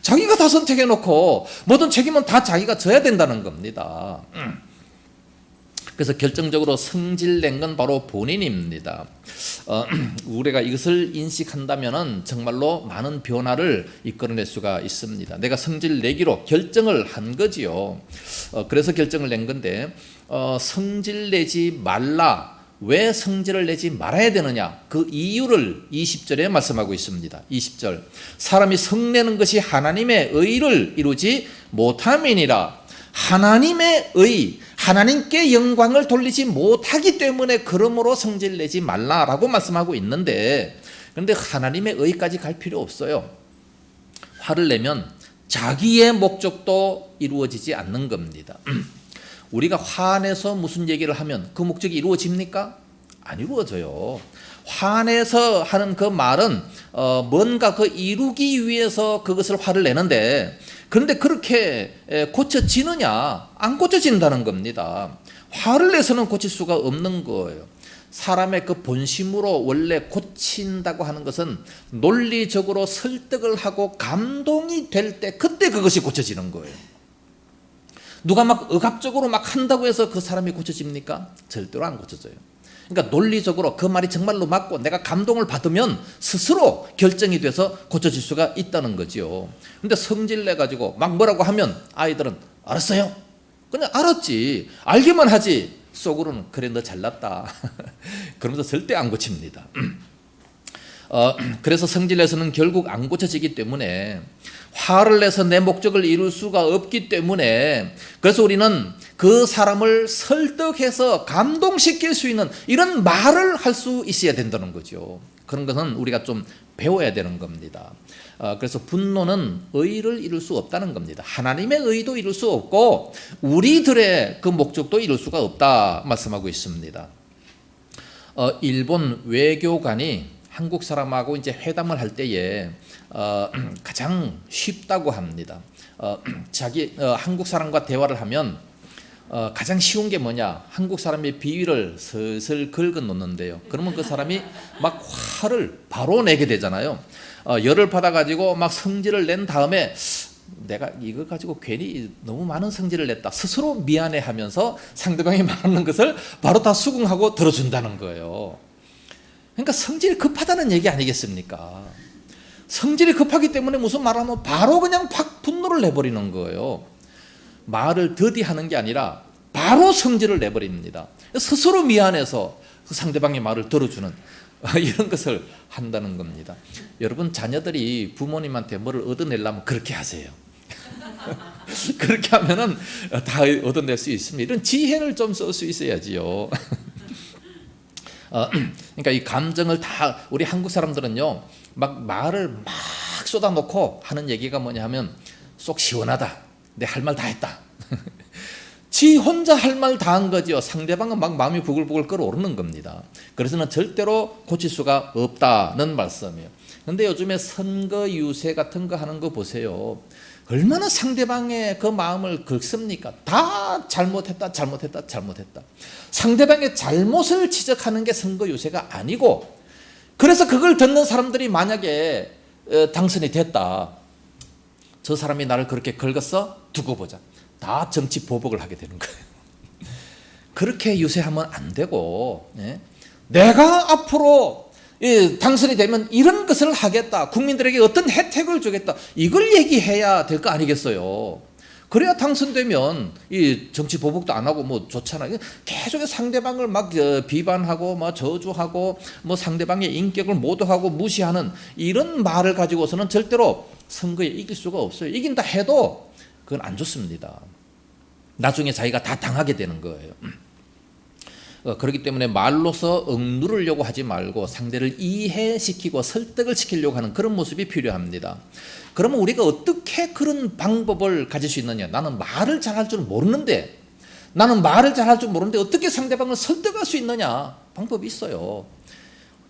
자기가 다 선택해놓고 모든 책임은 다 자기가 져야 된다는 겁니다. 그래서 결정적으로 성질낸 건 바로 본인입니다. 우리가 이것을 인식한다면 정말로 많은 변화를 이끌어낼 수가 있습니다. 내가 성질 내기로 결정을 한 거지요. 그래서 결정을 낸 건데 성질 내지 말라. 왜 성질을 내지 말아야 되느냐? 그 이유를 20절에 말씀하고 있습니다. 20절. 사람이 성내는 것이 하나님의 의를 이루지 못함이니라. 하나님의 의, 하나님께 영광을 돌리지 못하기 때문에 그러므로 성질 내지 말라라고 말씀하고 있는데, 그런데 하나님의 의까지 갈 필요 없어요. 화를 내면 자기의 목적도 이루어지지 않는 겁니다. 우리가 화내서 무슨 얘기를 하면 그 목적이 이루어집니까? 안 이루어져요. 화내서 하는 그 말은 뭔가 그 이루기 위해서 그것을 화를 내는데, 그런데 그렇게 고쳐지느냐? 안 고쳐진다는 겁니다. 화를 내서는 고칠 수가 없는 거예요. 사람의 그 본심으로 원래 고친다고 하는 것은 논리적으로 설득을 하고 감동이 될 때 그때 그것이 고쳐지는 거예요. 누가 막 의학적으로 막 한다고 해서 그 사람이 고쳐집니까? 절대로 안 고쳐져요. 그러니까 논리적으로 그 말이 정말로 맞고 내가 감동을 받으면 스스로 결정이 돼서 고쳐질 수가 있다는 거죠. 근데 성질 내가지고 막 뭐라고 하면 아이들은 알았어요? 그냥 알았지. 알기만 하지. 속으로는 그래 너 잘났다. 그러면서 절대 안 고칩니다. 그래서 성질 내서는 결국 안 고쳐지기 때문에 화를 내서 내 목적을 이룰 수가 없기 때문에 그래서 우리는 그 사람을 설득해서 감동시킬 수 있는 이런 말을 할 수 있어야 된다는 거죠. 그런 것은 우리가 좀 배워야 되는 겁니다. 그래서 분노는 의를 이룰 수 없다는 겁니다. 하나님의 의도 이룰 수 없고 우리들의 그 목적도 이룰 수가 없다 말씀하고 있습니다. 일본 외교관이 한국 사람하고 이제 회담을 할 때에 가장 쉽다고 합니다. 한국 사람과 대화를 하면 가장 쉬운 게 뭐냐? 한국 사람의 비위를 슬슬 긁어 놓는데요. 그러면 그 사람이 막 화를 바로 내게 되잖아요. 열을 받아가지고 막 성질을 낸 다음에 내가 이거 가지고 괜히 너무 많은 성질을 냈다. 스스로 미안해하면서 상대방이 말하는 것을 바로 다 수긍하고 들어준다는 거예요. 그러니까 성질이 급하다는 얘기 아니겠습니까? 성질이 급하기 때문에 무슨 말하면 바로 그냥 확 분노를 내버리는 거예요. 말을 더디하는 게 아니라 바로 성질을 내버립니다. 스스로 미안해서 그 상대방의 말을 들어주는 이런 것을 한다는 겁니다. 여러분 자녀들이 부모님한테 뭐를 얻어내려면 그렇게 하세요. 그렇게 하면은 다 얻어낼 수 있습니다. 이런 지혜를 좀 쓸 수 있어야지요. 그러니까 이 감정을 다 우리 한국 사람들은요 막 말을 막 쏟아놓고 하는 얘기가 뭐냐면 속 시원하다. 내 할 말 다 했다. 지 혼자 할 말 다 한 거지요. 상대방은 막 마음이 부글부글 끓어오르는 겁니다. 그래서는 절대로 고칠 수가 없다는 말씀이에요. 그런데 요즘에 선거 유세 같은 거 하는 거 보세요. 얼마나 상대방의 그 마음을 긁습니까? 다 잘못했다. 상대방의 잘못을 지적하는 게 선거 유세가 아니고, 그래서 그걸 듣는 사람들이 만약에 당선이 됐다. 저 사람이 나를 그렇게 긁었어? 두고 보자. 다 정치 보복을 하게 되는 거예요. 그렇게 유세하면 안 되고, 내가 앞으로 당선이 되면 이런 것을 하겠다. 국민들에게 어떤 혜택을 주겠다. 이걸 얘기해야 될 거 아니겠어요. 그래야 당선되면 이 정치 보복도 안 하고 뭐 좋잖아요. 계속 상대방을 막 비판하고 막 저주하고 뭐 상대방의 인격을 모독하고 무시하는 이런 말을 가지고서는 절대로 선거에 이길 수가 없어요. 이긴다 해도 그건 안 좋습니다. 나중에 자기가 다 당하게 되는 거예요. 그렇기 때문에 말로서 억누르려고 하지 말고 상대를 이해시키고 설득을 시키려고 하는 그런 모습이 필요합니다. 그러면 우리가 어떻게 그런 방법을 가질 수 있느냐? 나는 말을 잘할 줄 모르는데 어떻게 상대방을 설득할 수 있느냐? 방법이 있어요.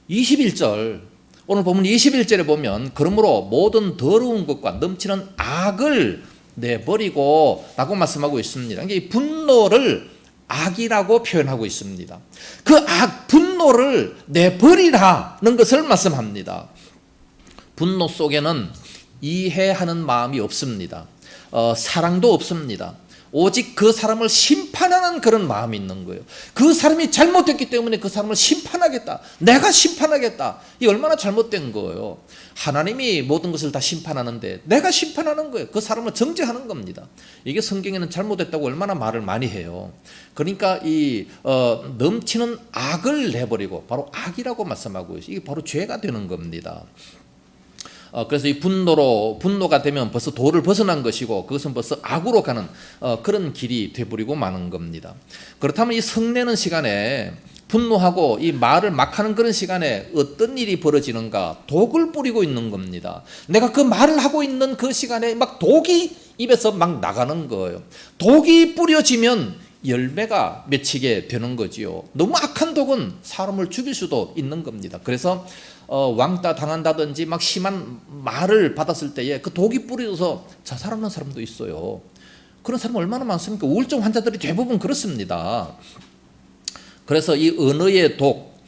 21절 오늘 보면 21절에 보면 그러므로 모든 더러운 것과 넘치는 악을 내버리고 라고 말씀하고 있습니다. 이 분노를 악이라고 표현하고 있습니다. 그 분노를 내버리라는 것을 말씀합니다. 분노 속에는 이해하는 마음이 없습니다. 사랑도 없습니다. 오직 그 사람을 심판하는 그런 마음이 있는 거예요. 그 사람이 잘못했기 때문에 그 사람을 심판하겠다. 내가 심판하겠다. 이 얼마나 잘못된 거예요. 하나님이 모든 것을 다 심판하는데 내가 심판하는 거예요. 그 사람을 정죄하는 겁니다. 이게 성경에는 잘못했다고 얼마나 말을 많이 해요. 그러니까 이 넘치는 악을 내버리고 바로 악이라고 말씀하고 있어요. 이게 바로 죄가 되는 겁니다. 그래서 이 분노가 되면 벌써 도를 벗어난 것이고 그것은 벌써 악으로 가는 그런 길이 되버리고 마는 겁니다. 그렇다면 이 성내는 시간에 분노하고 이 말을 막 하는 그런 시간에 어떤 일이 벌어지는가? 독을 뿌리고 있는 겁니다. 내가 그 말을 하고 있는 그 시간에 막 독이 입에서 막 나가는 거예요. 독이 뿌려지면 열매가 맺히게 되는 거지요. 너무 악한 독은 사람을 죽일 수도 있는 겁니다. 그래서 왕따 당한다든지 막 심한 말을 받았을 때에 그 독이 뿌려져서 자살하는 사람도 있어요. 그런 사람 얼마나 많습니까? 우울증 환자들이 대부분 그렇습니다. 그래서 이 언어의 독,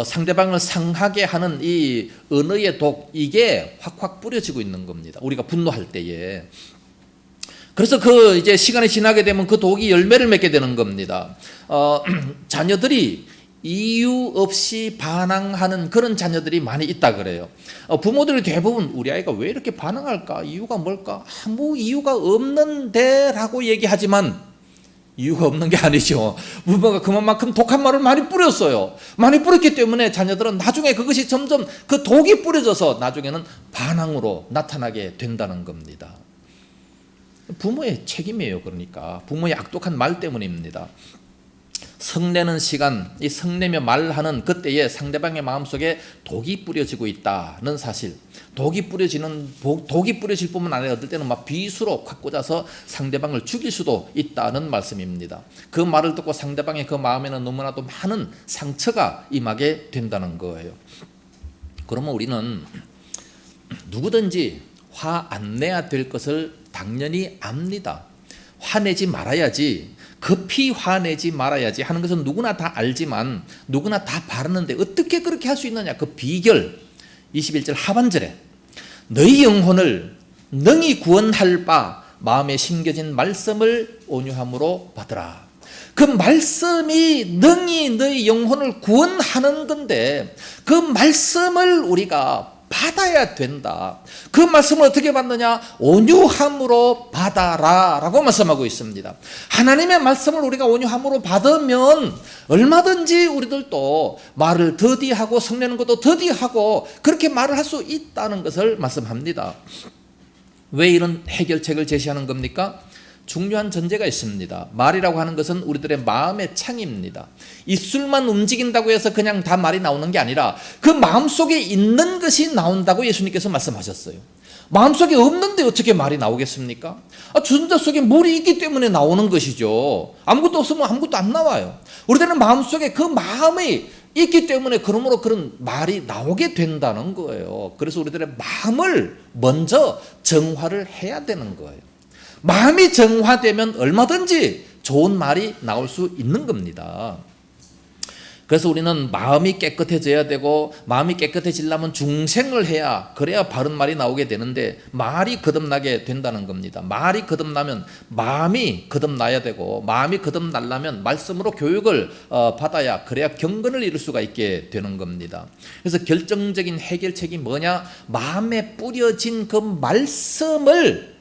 상대방을 상하게 하는 이 언어의 독, 이게 확확 뿌려지고 있는 겁니다. 우리가 분노할 때에. 그래서 그 이제 시간이 지나게 되면 그 독이 열매를 맺게 되는 겁니다. 자녀들이 이유 없이 반항하는 그런 자녀들이 많이 있다 그래요. 부모들이 대부분 우리 아이가 왜 이렇게 반항할까? 이유가 뭘까? 아무 이유가 없는데 라고 얘기하지만 이유가 없는 게 아니죠. 부모가 그만큼 독한 말을 많이 뿌렸어요. 많이 뿌렸기 때문에 자녀들은 나중에 그것이 점점 그 독이 뿌려져서 나중에는 반항으로 나타나게 된다는 겁니다. 부모의 책임이에요. 그러니까 부모의 악독한 말 때문입니다. 성내는 시간, 이 성내며 말하는 그때에 상대방의 마음속에 독이 뿌려지고 있다는 사실. 독이 뿌려질 뿐만 아니라 어떨 때는 막 비수로 확 꽂아서 상대방을 죽일 수도 있다는 말씀입니다. 그 말을 듣고 상대방의 그 마음에는 너무나도 많은 상처가 임하게 된다는 거예요. 그러면 우리는 누구든지 화 안 내야 될 것을 당연히 압니다. 화내지 말아야지, 급히 화내지 말아야지 하는 것은 누구나 다 알지만 누구나 다 바라는데 어떻게 그렇게 할 수 있느냐? 그 비결 21절 하반절에 너희 영혼을 능히 구원할 바 마음에 심겨진 말씀을 온유함으로 받으라. 그 말씀이 능히 너희 영혼을 구원하는 건데 그 말씀을 우리가 받아야 된다. 그 말씀을 어떻게 받느냐? 온유함으로 받아라 라고 말씀하고 있습니다. 하나님의 말씀을 우리가 온유함으로 받으면 얼마든지 우리들도 말을 더디하고 성내는 것도 더디하고 그렇게 말을 할 수 있다는 것을 말씀합니다. 왜 이런 해결책을 제시하는 겁니까? 중요한 전제가 있습니다. 말이라고 하는 것은 우리들의 마음의 창입니다. 입술만 움직인다고 해서 그냥 다 말이 나오는 게 아니라 그 마음속에 있는 것이 나온다고 예수님께서 말씀하셨어요. 마음속에 없는데 어떻게 말이 나오겠습니까? 주전자 속에 물이 있기 때문에 나오는 것이죠. 아무것도 없으면 아무것도 안 나와요. 우리들은 마음속에 그 마음이 있기 때문에 그러므로 그런 말이 나오게 된다는 거예요. 그래서 우리들의 마음을 먼저 정화를 해야 되는 거예요. 마음이 정화되면 얼마든지 좋은 말이 나올 수 있는 겁니다. 그래서 우리는 마음이 깨끗해져야 되고 마음이 깨끗해지려면 중생을 해야 그래야 바른 말이 나오게 되는데 말이 거듭나게 된다는 겁니다. 말이 거듭나면 마음이 거듭나야 되고 마음이 거듭나려면 말씀으로 교육을 받아야 그래야 경건을 이룰 수가 있게 되는 겁니다. 그래서 결정적인 해결책이 뭐냐? 마음에 뿌려진 그 말씀을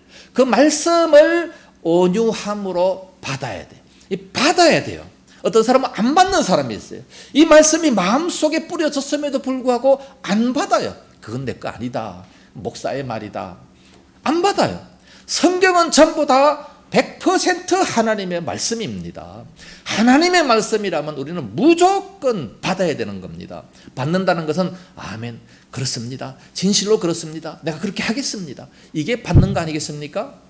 온유함으로 받아야 돼. 받아야 돼요. 어떤 사람은 안 받는 사람이 있어요. 이 말씀이 마음속에 뿌려졌음에도 불구하고 안 받아요. 그건 내 거 아니다. 목사의 말이다. 안 받아요. 성경은 전부 다 100% 하나님의 말씀입니다. 하나님의 말씀이라면 우리는 무조건 받아야 되는 겁니다. 받는다는 것은 아멘, 그렇습니다. 진실로 그렇습니다. 내가 그렇게 하겠습니다. 이게 받는 거 아니겠습니까?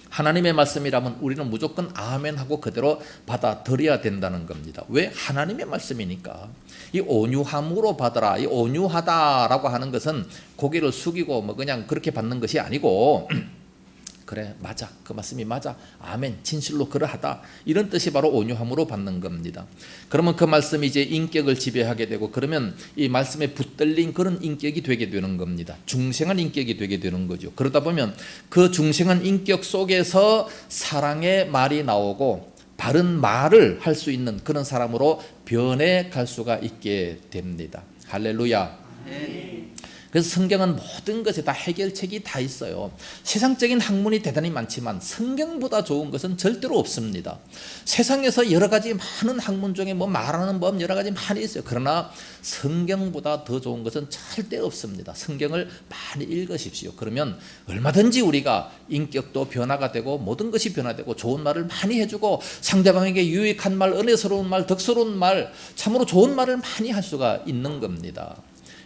하나님의 말씀이라면 우리는 무조건 아멘 하고 그대로 받아들여야 된다는 겁니다. 왜? 하나님의 말씀이니까. 이 온유함으로 받아라. 이 온유하다라고 하는 것은 고개를 숙이고 뭐 그냥 그렇게 받는 것이 아니고 그래, 맞아, 그 말씀이 맞아, 아멘, 진실로 그러하다, 이런 뜻이 바로 온유함으로 받는 겁니다. 그러면 그 말씀이 이제 인격을 지배하게 되고, 그러면 이 말씀에 붙들린 그런 인격이 되게 되는 겁니다. 중생한 인격이 되게 되는 거죠. 그러다 보면 그 중생한 인격 속에서 사랑의 말이 나오고 바른 말을 할 수 있는 그런 사람으로 변해갈 수가 있게 됩니다. 할렐루야. 그래서 성경은 모든 것에 다 해결책이 다 있어요. 세상적인 학문이 대단히 많지만 성경보다 좋은 것은 절대로 없습니다. 세상에서 여러 가지 많은 학문 중에 뭐 말하는 법 여러 가지 많이 있어요. 그러나 성경보다 더 좋은 것은 절대 없습니다. 성경을 많이 읽으십시오. 그러면 얼마든지 우리가 인격도 변화가 되고 모든 것이 변화되고 좋은 말을 많이 해주고 상대방에게 유익한 말, 은혜스러운 말, 덕스러운 말, 참으로 좋은 말을 많이 할 수가 있는 겁니다.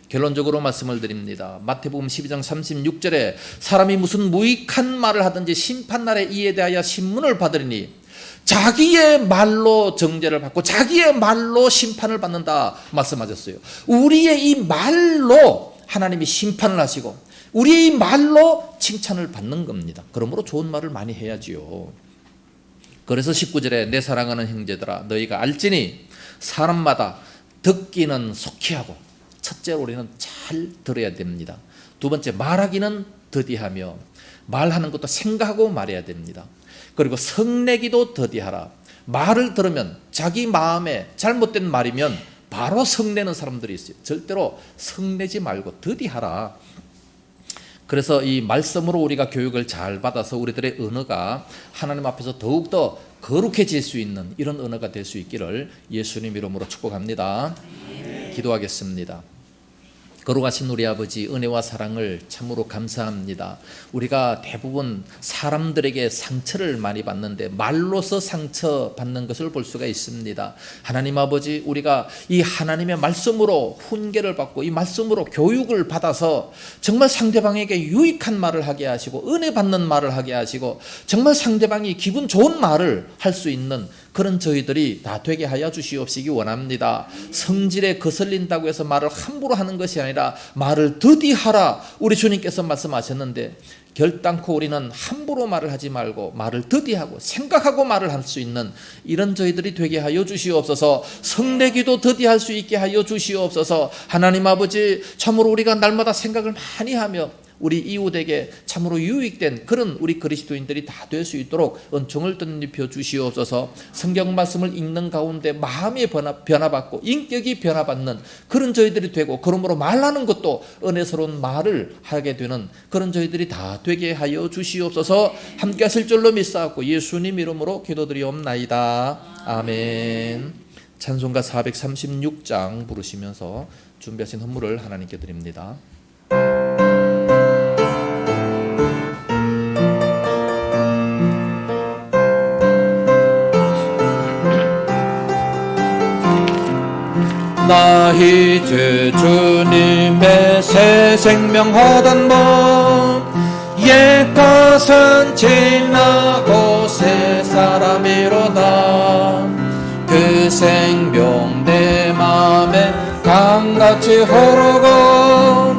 결론적으로 말씀을 드립니다. 마태복음 12장 36절에 사람이 무슨 무익한 말을 하든지 심판날에 이에 대하여 신문을 받으리니 자기의 말로 정죄를 받고 자기의 말로 심판을 받는다 말씀하셨어요. 우리의 이 말로 하나님이 심판을 하시고 우리의 이 말로 칭찬을 받는 겁니다. 그러므로 좋은 말을 많이 해야지요. 그래서 19절에 내 사랑하는 형제들아 너희가 알지니 사람마다 듣기는 속히 하고, 첫째로 우리는 잘 들어야 됩니다. 두 번째, 말하기는 더디하며 말하는 것도 생각하고 말해야 됩니다. 그리고 성내기도 더디하라. 말을 들으면 자기 마음에 잘못된 말이면 바로 성내는 사람들이 있어요. 절대로 성내지 말고 더디하라. 그래서 이 말씀으로 우리가 교육을 잘 받아서 우리들의 언어가 하나님 앞에서 더욱더 거룩해질 수 있는 이런 언어가 될 수 있기를 예수님 이름으로 축복합니다. 기도하겠습니다. 거룩하신 우리 아버지, 은혜와 사랑을 참으로 감사합니다. 우리가 대부분 사람들에게 상처를 많이 받는데 말로서 상처받는 것을 볼 수가 있습니다. 하나님 아버지, 우리가 이 하나님의 말씀으로 훈계를 받고 이 말씀으로 교육을 받아서 정말 상대방에게 유익한 말을 하게 하시고 은혜 받는 말을 하게 하시고 정말 상대방이 기분 좋은 말을 할 수 있는 그런 저희들이 다 되게 하여 주시옵시기 원합니다. 성질에 거슬린다고 해서 말을 함부로 하는 것이 아니라 말을 더디하라 우리 주님께서 말씀하셨는데, 결단코 우리는 함부로 말을 하지 말고 말을 더디하고 생각하고 말을 할 수 있는 이런 저희들이 되게 하여 주시옵소서. 성내기도 더디할 수 있게 하여 주시옵소서. 하나님 아버지, 참으로 우리가 날마다 생각을 많이 하며 우리 이웃에게 참으로 유익된 그런 우리 그리스도인들이 다 될 수 있도록 은총을 덧입혀 주시옵소서. 성경 말씀을 읽는 가운데 마음이 변화받고 인격이 변화받는 그런 저희들이 되고, 그러므로 말하는 것도 은혜스러운 말을 하게 되는 그런 저희들이 다 되게 하여 주시옵소서. 함께 하실 줄로 믿사옵고 예수님 이름으로 기도드리옵나이다. 아멘. 찬송가 436장 부르시면서 준비하신 헌물을 하나님께 드립니다. 나 이제 주님의 새 생명 하던 법 옛것은 지나고 새 사람이로다. 그 생명 내 맘에 강같이 흐르고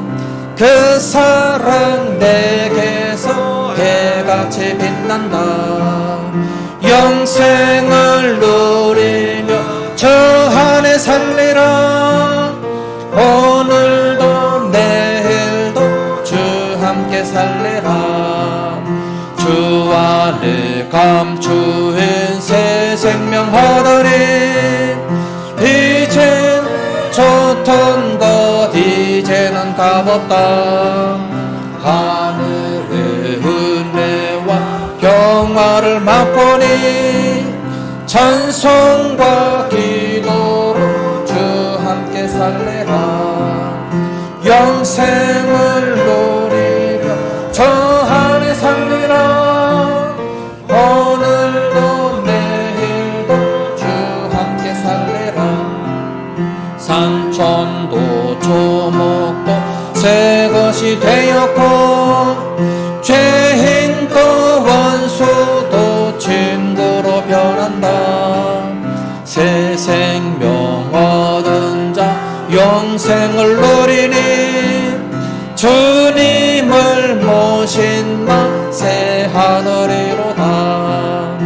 그 사랑 내게서 해같이 빛난다. 영생을 누리며 저 안에 살리라. 오늘도 내일도 주 함께 살리라. 주 안에 감추인 새 생명 얻으리. 이젠 좋던 것 이제는 값없다. 하늘의 은혜와 평화를 맛보니 찬송과 기도로 주 함께 살래라. 영생을 누리며 저 안에 살리라. 오늘도 내일도 주 함께 살래라. 산천도 조목도 새 것이 되었고 죄인도 원수도 친구로 변한다. 새 생명 얻은 자 영생을 누리니 주님을 모신 나 새 하늘이로다.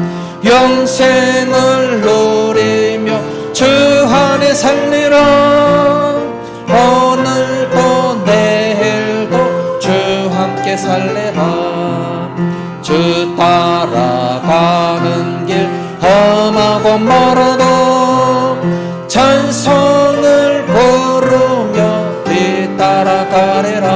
영생을 누리며 주 안에 살리라. 오늘도 내일도 주 함께 살래라. 주 따라가는 길 험하고 멀어도 찬송을 부르며 뒤따라가리라.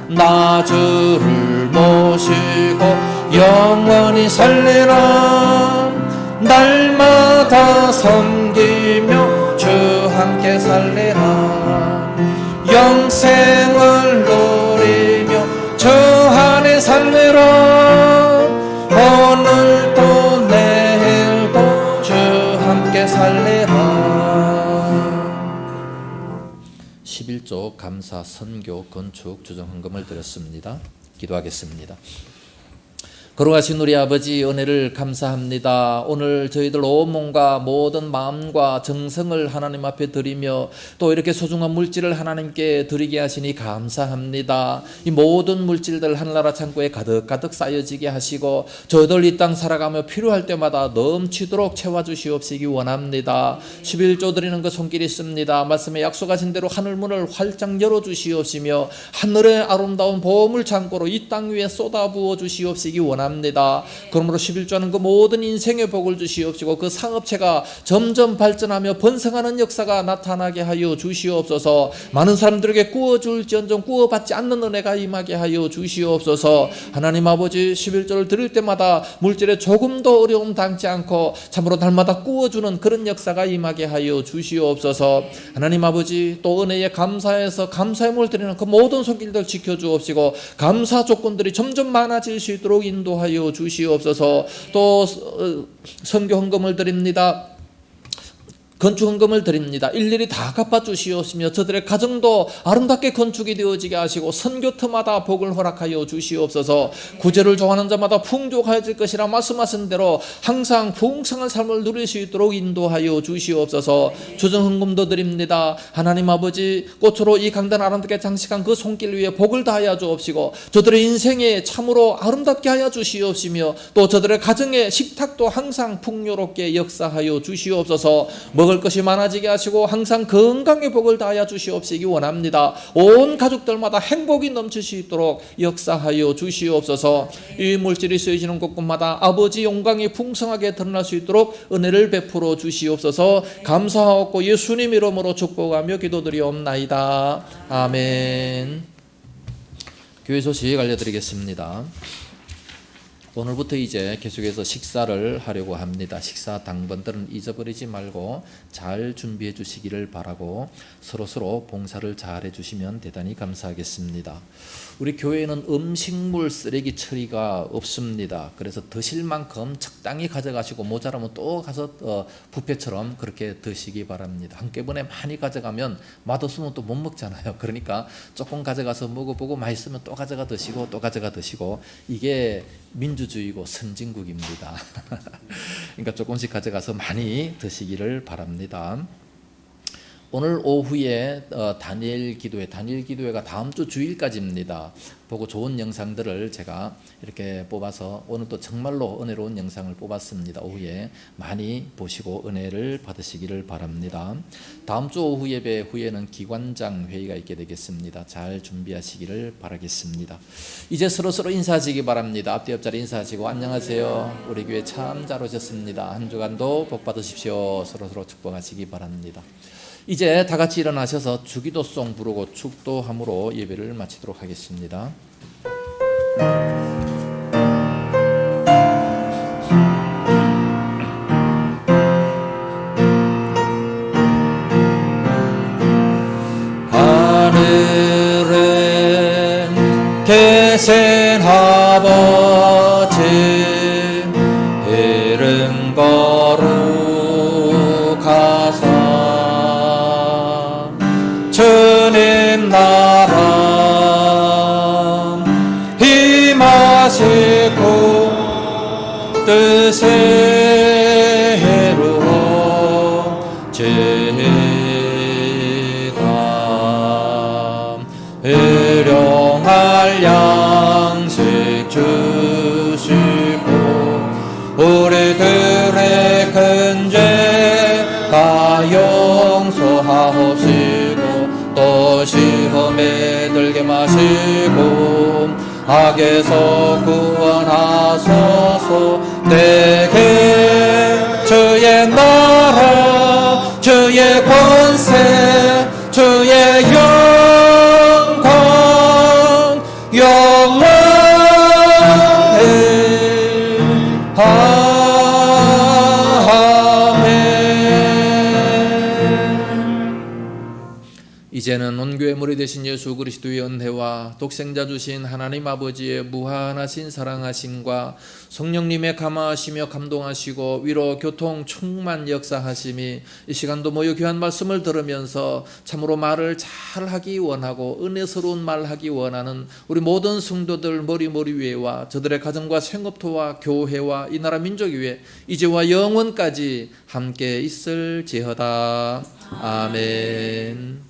나 주를 모시고 영원히 살리라. 날마다 섬기며 주 함께 살리라. 영생을 누리며 주 안에 살리라. 오늘도 내일도 주 함께 살리라. 11조 감사 선교 건축 주정 헌금을 드렸습니다. 기도하겠습니다. 거룩하신 우리 아버지, 은혜를 감사합니다. 오늘 저희들 온몸과 모든 마음과 정성을 하나님 앞에 드리며 또 이렇게 소중한 물질을 하나님께 드리게 하시니 감사합니다. 이 모든 물질들 하늘나라 창고에 가득가득 쌓여지게 하시고 저희들 이 땅 살아가며 필요할 때마다 넘치도록 채워주시옵시기 원합니다. 11조 드리는 그 손길이 있습니다. 말씀에 약속하신 대로 하늘문을 활짝 열어주시옵시며 하늘의 아름다운 보물 창고로 이 땅 위에 쏟아부어 주시옵시기 원합니다. 그러므로 11조하는 그 모든 인생의 복을 주시옵시고 그 상업체가 점점 발전하며 번성하는 역사가 나타나게 하여 주시옵소서. 많은 사람들에게 구워줄지언정 구워받지 않는 은혜가 임하게 하여 주시옵소서. 하나님 아버지, 11조를 드릴 때마다 물질에 조금도 어려움 당치 않고 참으로 날마다 구워주는 그런 역사가 임하게 하여 주시옵소서. 하나님 아버지, 또 은혜에 감사해서 감사의 물 드리는 그 모든 손길들 지켜주옵시고 감사 조건들이 점점 많아질 수 있도록 인도하여 주시옵소서. 또 선교 헌금을 드립니다. 건축 헌금을 드립니다. 일일이 다 갚아주시옵시며 저들의 가정도 아름답게 건축이 되어지게 하시고 선교터마다 복을 허락하여 주시옵소서. 구제를 좋아하는 자마다 풍족해질 것이라 말씀하신 대로 항상 풍성한 삶을 누릴 수 있도록 인도하여 주시옵소서. 주정 헌금도 드립니다. 하나님 아버지, 꽃으로 이 강단 아름답게 장식한 그 손길 위에 복을 다하여 주옵시고 저들의 인생에 참으로 아름답게 하여 주시옵시며 또 저들의 가정의 식탁도 항상 풍요롭게 역사하여 주시옵소서. 먹을 것이 많아지게 하시고 항상 건강의 복을 다하여 주시옵시기 원합니다. 온 가족들마다 행복이 넘칠 수 있도록 역사하여 주시옵소서. 이 물질이 쓰여지는 곳곳마다 아버지 영광이 풍성하게 드러날 수 있도록 은혜를 베풀어 주시옵소서. 감사하옵고 예수님 이름으로 축복하며 기도드리옵나이다. 아멘. 교회 소식 알려드리겠습니다. 오늘부터 이제 계속해서 식사를 하려고 합니다. 식사 당번들은 잊어버리지 말고 잘 준비해 주시기를 바라고 서로 봉사를 잘 해주시면 대단히 감사하겠습니다. 우리 교회에는 음식물 쓰레기 처리가 없습니다. 그래서 드실 만큼 적당히 가져가시고 모자라면 또 가서 뷔페처럼 그렇게 드시기 바랍니다. 한꺼번에 많이 가져가면 맛없으면 또 못 먹잖아요. 그러니까 조금 가져가서 먹어보고 맛있으면 또 가져가 드시고 또 가져가 드시고, 이게 민주주의고 선진국입니다. 그러니까 조금씩 가져가서 많이 드시기를 바랍니다. 오늘 오후에 다니엘 기도회가 다음 주 주일까지입니다. 보고 좋은 영상들을 제가 이렇게 뽑아서 오늘 또 정말로 은혜로운 영상을 뽑았습니다. 오후에 많이 보시고 은혜를 받으시기를 바랍니다. 다음 주 오후 예배 후에는 기관장 회의가 있게 되겠습니다. 잘 준비하시기를 바라겠습니다. 이제 서로 인사하시기 바랍니다. 앞뒤 옆자리 인사하시고 안녕하세요. 우리 교회 참 잘 오셨습니다. 한 주간도 복 받으십시오. 서로 축복하시기 바랍니다. 이제 다 같이 일어나셔서 주기도송 부르고 축도함으로 예배를 마치도록 하겠습니다. 계신 아버지 이름 거룩하사 주님 나라 임하시고 뜻이 이루어지다. 일용할 양식 주시고 우리들의 큰 죄 다 용서하옵시고 또 시험에 들게 마시고 악에서 구원하소서. 내게 주의 나라 주의 권세 주의 영광 영원히 이제는 온 교회 머리 되신 예수 그리스도의 은혜와 독생자 주신 하나님 아버지의 무한하신 사랑하심과 성령님의 감화하시며 감동하시고 위로 교통 충만 역사하심이 이 시간도 모여 귀한 말씀을 들으면서 참으로 말을 잘하기 원하고 은혜스러운 말하기 원하는 우리 모든 성도들 머리 위에와 저들의 가정과 생업토와 교회와 이 나라 민족 위에 이제와 영원까지 함께 있을지어다. 아멘.